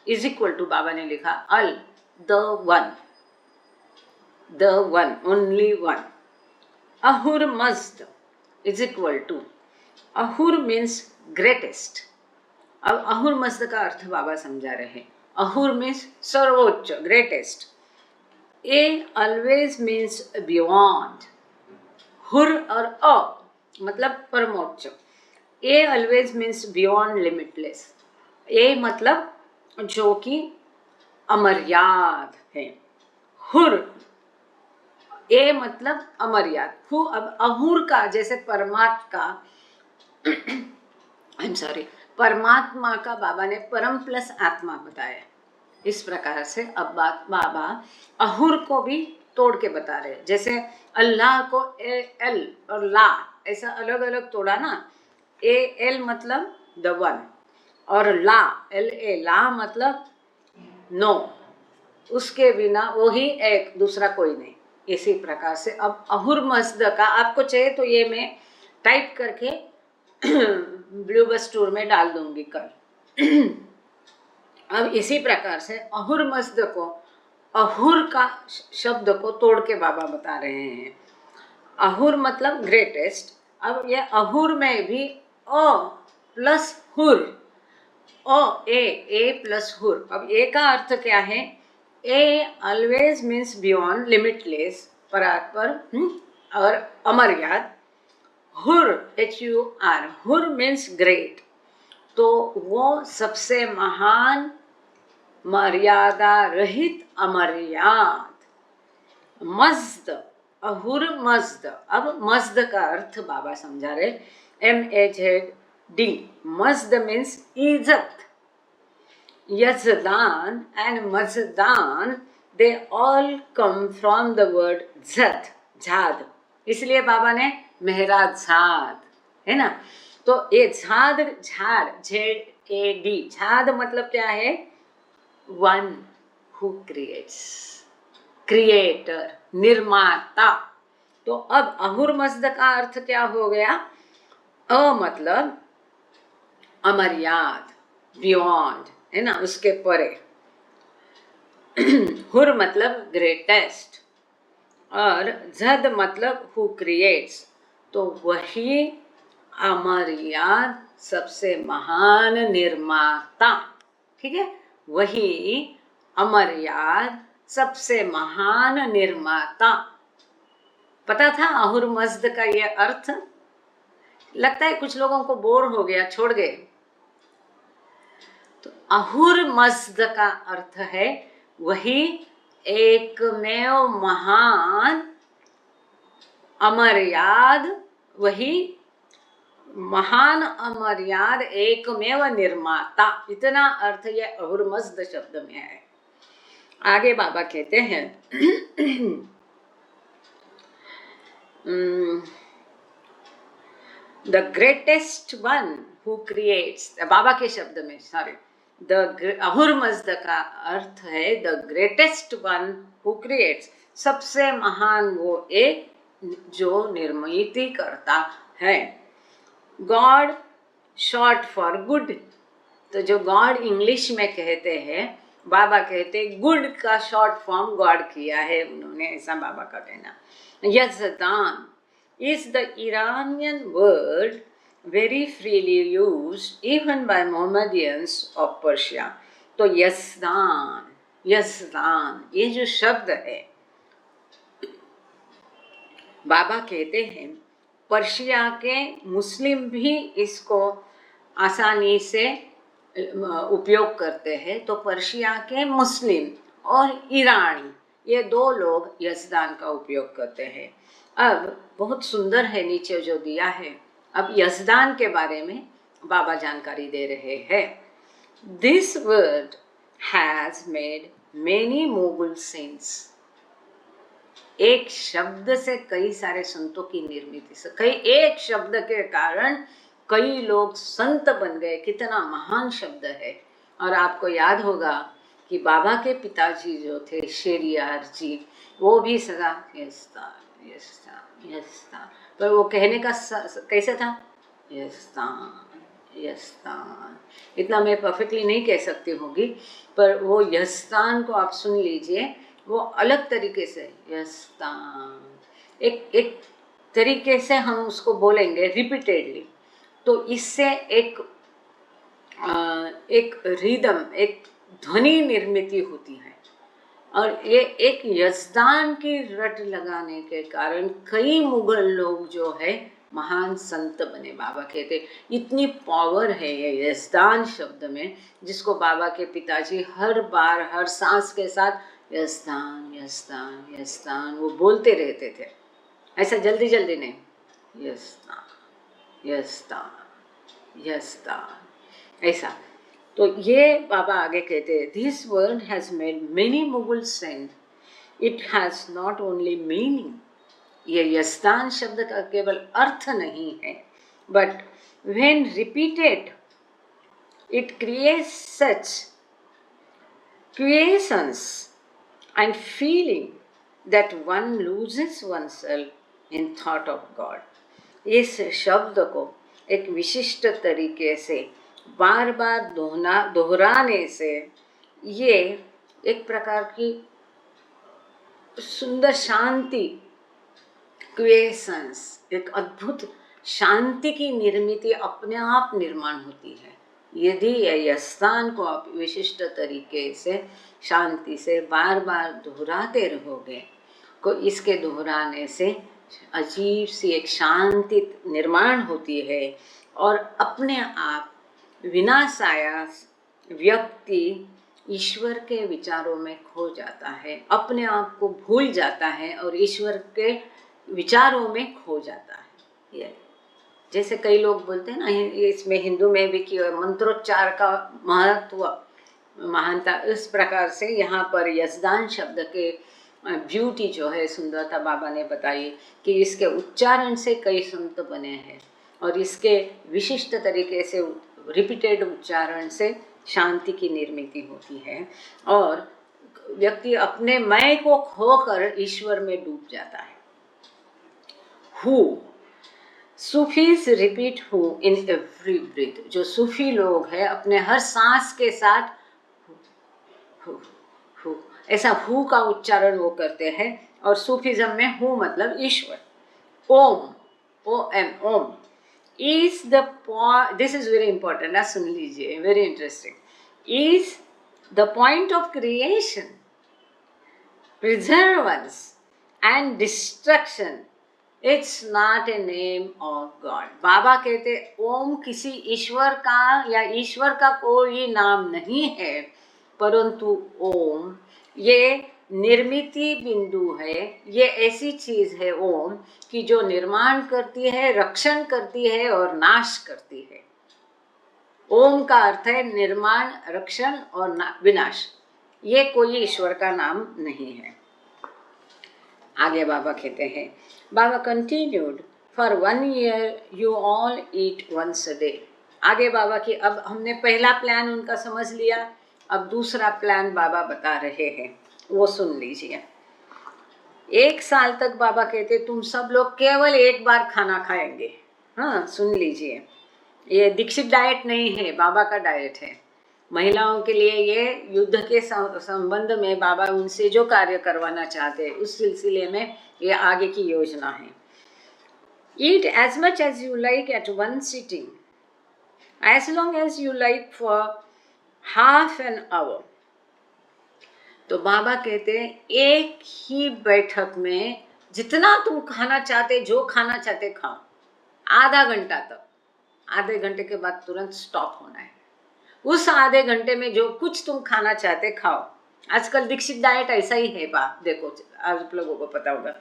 is equal to, Baba ने लिखा अल, the one, only one. Ahura Mazda is equal to, Ahura means greatest. अब अहुर मज़्द का अर्थ बाबा समझा रहे हैं। अहुर मीन्स सर्वोच्च, greatest. A always means beyond, हुर और अ मतलब परमोच्च। A always means beyond, limitless. A मतलब जो कि अमर्याद है। हुर, ए मतलब अमर्याद। हु, अब अहुर का, जैसे परमात्मा का बाबा ने परम प्लस आत्मा बताया। इस प्रकार से अब बाबा अहुर को भी तोड़ के बता रहे, जैसे अल्लाह को AL और ला ऐसा अलग अलग तोड़ा ना। AL मतलब द वन, और ला, LA, ला मतलब नो, उसके बिना वो ही एक, दूसरा कोई नहीं। इसी प्रकार से अब अहुरमज़्द का आपको चाहिए तो ये मैं टाइप करके ब्लू बस टूर में डाल दूंगी कल। अब इसी प्रकार से अहुरमज़्द को, अहुर का शब्द को तोड़ के बाबा बता रहे हैं। अहुर मतलब ग्रेटेस्ट। अब ये अहुर में भी अ प्लस हुर, ए प्लस हुर। अब ए का अर्थ क्या है? ए ऑलवेज मीन्स बियॉन्ड, लिमिटलेस, परात्पर और अमर्याद। हुर, HUR, हुर मीन्स ग्रेट, तो वो सबसे महान, मर्यादा रहित, अमर्याद। Mazda, अहुर Mazda. अब मज्द का अर्थ बाबा समझा रहे, MAZD। मज्द मीन्स इज्जत। Yazdan and मजदान, they all come from the word झद, झाद। इसलिए बाबा ने मेहराज झाद, है ना। तो ये झाद, झाड़, ZAD, झाद मतलब क्या है? वन हु क्रिएट्स, क्रिएटर, निर्माता। तो अब अहुरमज़्द का अर्थ क्या हो गया? अ मतलब अमर्याद, बियॉन्ड, है ना, उसके परे। हुर मतलब ग्रेटेस्ट, और झद मतलब हु क्रिएट्स, तो वही अमर्याद सबसे महान निर्माता। ठीक है, वही अमर्याद सबसे महान निर्माता। पता था अहुरमज़्द का ये अर्थ? लगता है कुछ लोगों को बोर हो गया, छोड़ गए। तो अहुरमज़्द का अर्थ है वही एकमेव महान, अमर्याद, वही महान, अमर्याद, एकमेव निर्माता। इतना अर्थ ये अहुरमज़्द शब्द में है। आगे बाबा कहते हैं the greatest one who creates, Baba के शब्द में, सॉरी, अहुरमज़्द का अर्थ है the greatest one who creates, सबसे महान वो एक जो निर्मित करता है। गॉड शॉर्ट फॉर गुड, तो जो गॉड इंग्लिश में कहते हैं, बाबा कहते गुड का शॉर्ट फॉर्म गॉड किया है उन्होंने, ऐसा बाबा का कहना। Yazdan is the Iranian word very freely used even by Mohammedans of Persia. तो यजदान, यजदान ये जो शब्द है, बाबा कहते हैं पर्शिया के मुस्लिम भी इसको आसानी से उपयोग करते हैं। तो पर्शिया के मुस्लिम और ईरानी, ये दो लोग यजदान का उपयोग करते हैं। अब बहुत सुंदर है नीचे जो दिया है। अब यजदान के बारे में बाबा जानकारी दे रहे हैं। This word has made many Mogul saints. एक शब्द से कई सारे संतों की निर्मित, कई एक शब्द के कारण कई लोग संत बन गए। कितना महान शब्द है। और आपको याद होगा कि बाबा के पिताजी जो थे शेरियार जी, वो भी सदा यजदान यजदान यजदान, पर वो कहने का कैसे था? यजदान यजदान। इतना मैं परफेक्टली नहीं कह सकती होगी, पर वो यजदान को आप सुन लीजिए, वो अलग तरीके से यजदान, एक तरीके से हम उसको बोलेंगे रिपीटेडली, तो इससे एक रिदम, एक ध्वनि निर्मित होती है। और ये एक यजदान की रट लगाने के कारण कई मुगल लोग जो है महान संत बने। बाबा कहते इतनी पावर है ये यजदान शब्द में, जिसको बाबा के पिताजी हर बार हर सांस के साथ यजदान यजदान यजदान वो बोलते रहते थे। ऐसा जल्दी जल्दी नहीं, यजदान यजदान यजदान, ऐसा। तो ये बाबा आगे कहते हैं, this word has made many Mughal saint, it has not only meaning. ये यजदान शब्द का केवल अर्थ नहीं है, but when repeated It creates such quiescence and feeling that one loses oneself in thought of God. इस शब्द को एक विशिष्ट तरीके से बार बार दोहराने से ये एक प्रकार की सुंदर शांति, क्वेसन्स, एक अद्भुत शांति की निर्मिति अपने आप निर्माण होती है यदि यह स्थान को आप विशिष्ट तरीके से शांति से बार बार दोहराते रहोगे। को इसके दोहराने से अजीब सी एक शांति निर्माण होती है और अपने आप विनाशायास व्यक्ति ईश्वर के विचारों में खो जाता है, अपने आप को भूल जाता है और ईश्वर के विचारों में खो जाता है। ये जैसे कई लोग बोलते हैं ना, इसमें हिंदू में भी कि मंत्रोच्चार का महत्व महानता, इस प्रकार से यहाँ पर यजदान शब्द के ब्यूटी जो है, सुंदरता बाबा ने बताई कि इसके उच्चारण से कई संत बने हैं और इसके विशिष्ट तरीके से रिपीटेड उच्चारण से शांति की निर्मिति होती है और व्यक्ति अपने मैं को खोकर ईश्वर में डूब जाता है। Hu Sufis repeat Hu in every breath. जो सूफी लोग हैं अपने हर सांस के साथ हु हु ऐसा हु का उच्चारण वो करते हैं और सूफीज्म में हु मतलब ईश्वर। Om, O M, Om is the point, this is very important, ना सुन लीजिए, very interesting, is the point of creation, preservance and destruction. It's not a name of God. बाबा कहते ओम किसी ईश्वर का या ईश्वर का कोई नाम नहीं है, परंतु ओम ये निर्मिति बिंदु है, ये ऐसी चीज है ओम कि जो निर्माण करती है, रक्षण करती है और नाश करती है। ओम का अर्थ है निर्माण, रक्षण और विनाश। ये कोई ईश्वर का नाम नहीं है। आगे बाबा कहते हैं, Baba continued, for 1 year you all eat once a day. आगे बाबा की, अब हमने पहला प्लान उनका समझ लिया, अब दूसरा प्लान बाबा बता रहे हैं, वो सुन लीजिए। 1 साल तक बाबा कहते तुम सब लोग केवल एक बार खाना खाएंगे। हाँ, सुन लीजिए, ये दीक्षित डाइट नहीं है, बाबा का डाइट है। महिलाओं के लिए ये युद्ध के संबंध में बाबा उनसे जो कार्य करवाना चाहते हैं उस सिलसिले में ये आगे की योजना है। Eat as much as you like at one sitting, as long as you like for half an hour। तो बाबा कहते हैं एक ही बैठक में जितना तुम खाना चाहते, जो खाना चाहते खाओ, आधा घंटा तक। आधे घंटे के बाद तुरंत स्टॉप होना है। उस आधे घंटे में जो कुछ तुम खाना चाहते खाओ। आजकल दीक्षित डाइट ऐसा ही है बा, देखो आप लोगों को पता होगा।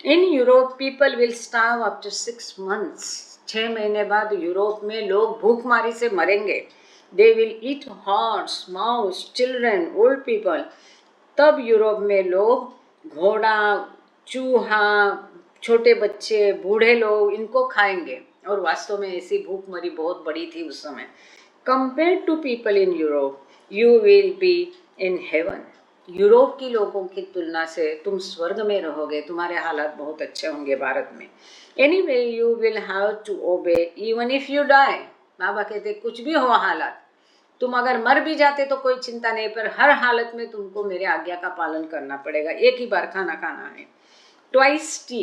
In Europe people will starve after 6 months। 6 महीने बाद यूरोप में लोग भूखमारी से मरेंगे। They will eat horse, mouse, children, old people. तब यूरोप में लोग घोड़ा, चूहा, छोटे बच्चे, बूढ़े लोग इनको खाएंगे और वास्तव में ऐसी भूखमरी बहुत बड़ी थी उस समय। Compared to people in Europe you will be in heaven. Europe की लोगों की तुलना से तुम स्वर्ग में रहोगे, तुम्हारे हालात बहुत अच्छे होंगे भारत में। Anyway you will have to obey even if you die. Baba कहते कुछ भी हो हालात, तुम अगर मर भी जाते तो कोई चिंता नहीं, पर हर हालत में तुमको मेरे आज्ञा का पालन करना पड़ेगा। एक ही बार खाना खाना है। ट्वाइस टी,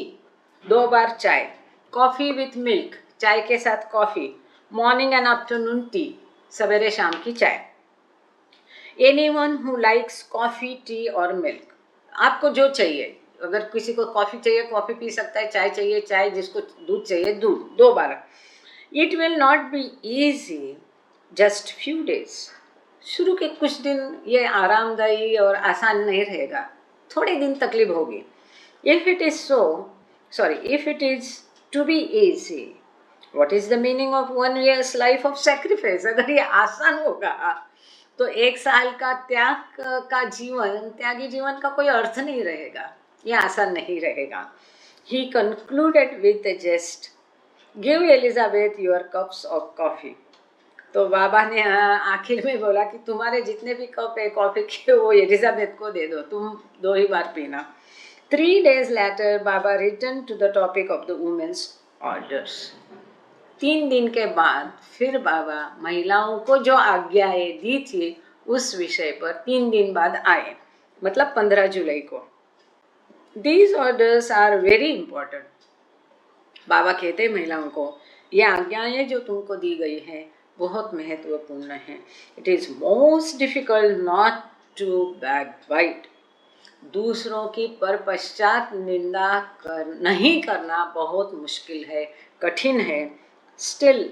2 बार चाय। कॉफ़ी विथ मिल्क, चाय के साथ coffee. Morning and afternoon T, सवेरे शाम की चाय। Anyone who likes coffee, T और मिल्क, आपको जो चाहिए, अगर किसी को कॉफ़ी चाहिए कॉफ़ी पी सकता है, चाय चाहिए चाय, जिसको दूध चाहिए दूध, 2 बार। It will not be easy just few days. शुरू के कुछ दिन ये आरामदायी और आसान नहीं रहेगा, थोड़े दिन तकलीफ होगी। If it is to be easy, what is the meaning of 1 year's life of sacrifice. अगर ये आसान होगा तो 1 साल का त्याग का जीवन, त्यागी जीवन का कोई अर्थ नहीं रहेगा, ये आसान नहीं रहेगा। He concluded with a jest, give Elizabeth your cups of coffee. तो बाबा ने आखिर में बोला कि तुम्हारे जितने भी कप है कॉफी के वो एलिजाबेथ को दे दो, तुम 2 ही बार पीना। 3 days later Baba return to the topic of the women's orders. 3 दिन के बाद फिर बाबा महिलाओं को जो आज्ञाएं दी थी उस विषय पर 3 दिन बाद आए, मतलब 15 जुलाई को। These orders are very important। बाबा कहते महिलाओं को ये आज्ञाएं जो तुमको दी गई हैं बहुत महत्वपूर्ण है। It is most difficult not to backbite. दूसरों की पर पश्चात निंदा नहीं करना बहुत मुश्किल है, कठिन है। Still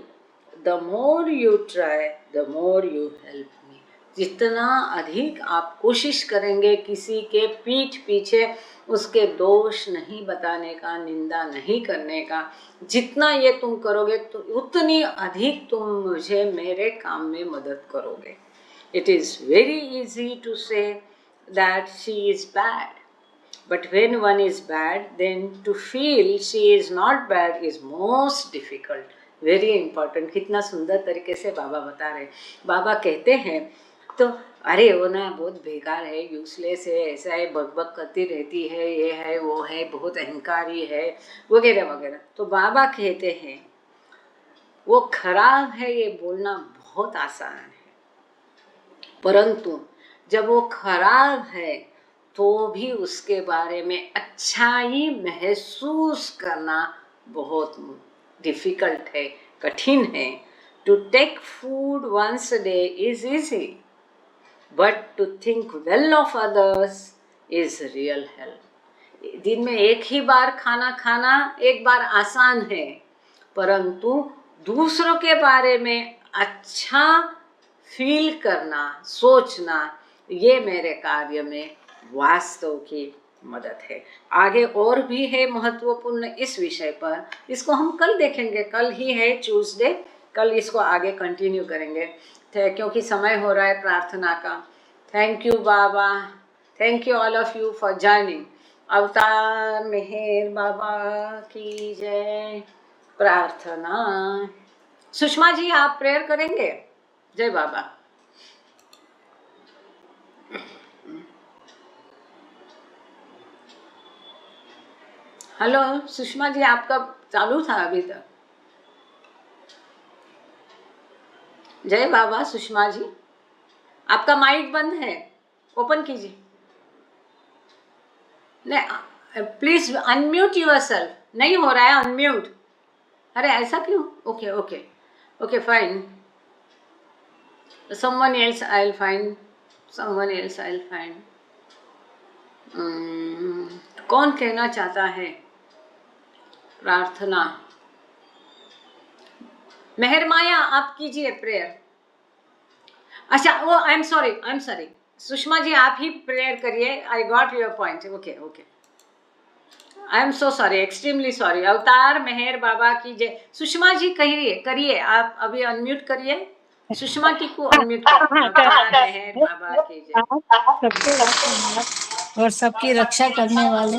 the more you try the more you help me. जितना अधिक आप कोशिश करेंगे किसी के पीठ पीछे उसके दोष नहीं बताने का, निंदा नहीं करने का, जितना ये तुम करोगे तो उतनी अधिक तुम मुझे मेरे काम में मदद करोगे। It is very easy to say that she is bad, but when one is bad then to feel she is not bad is most difficult. Very important. कितना सुंदर तरीके से बाबा बता रहे। बाबा कहते हैं तो अरे वो ना बहुत बेकार है, यूजलेस है, ऐसा है, बकबक करती रहती है, ये है वो है, बहुत अहंकारी है, वगैरह वगैरह। तो बाबा कहते हैं वो खराब है ये बोलना बहुत आसान है, परंतु जब वो खराब है तो भी उसके बारे में अच्छाई महसूस करना बहुत डिफिकल्ट है, कठिन है। To take food once a day is easy, but to think well of others is real help. दिन में एक ही बार खाना खाना एक बार आसान है, परंतु दूसरों के बारे में अच्छा फील करना, सोचना, ये मेरे कार्य में वास्तव की मदद है। आगे और भी है महत्वपूर्ण इस विषय पर, इसको हम कल देखेंगे। कल ही है ट्यूसडे, कल इसको आगे कंटिन्यू करेंगे क्योंकि समय हो रहा है प्रार्थना का। Thank you Baba, thank you all of you for joining. अवतार मेहर बाबा की जय। प्रार्थना। सुषमा जी आप प्रेयर करेंगे? जय बाबा। हेलो सुषमा जी, आपका चालू था अभी तक। जय बाबा। सुषमा जी आपका माइक बंद है, ओपन कीजिए। नहीं, प्लीज अनम्यूट योरसेल्फ। नहीं हो रहा है अनम्यूट। अरे ऐसा क्यों? Okay okay okay fine. someone else I'll find, someone else I'll find। कौन कहना चाहता है प्रार्थना? मेहर माया आप कीजिए प्रेयर। अच्छा वो I am sorry Sushma ji आप ही प्रेयर करिए। I got your point. Okay okay, I am so sorry, extremely sorry. अवतार मेहर बाबा की जय। सुषमा जी करिए आप अभी अनम्यूट करिए। सुषमा जी को अनम्यूट करिए। अवतार मेहर बाबा की जय। और सबकी रक्षा करने वाले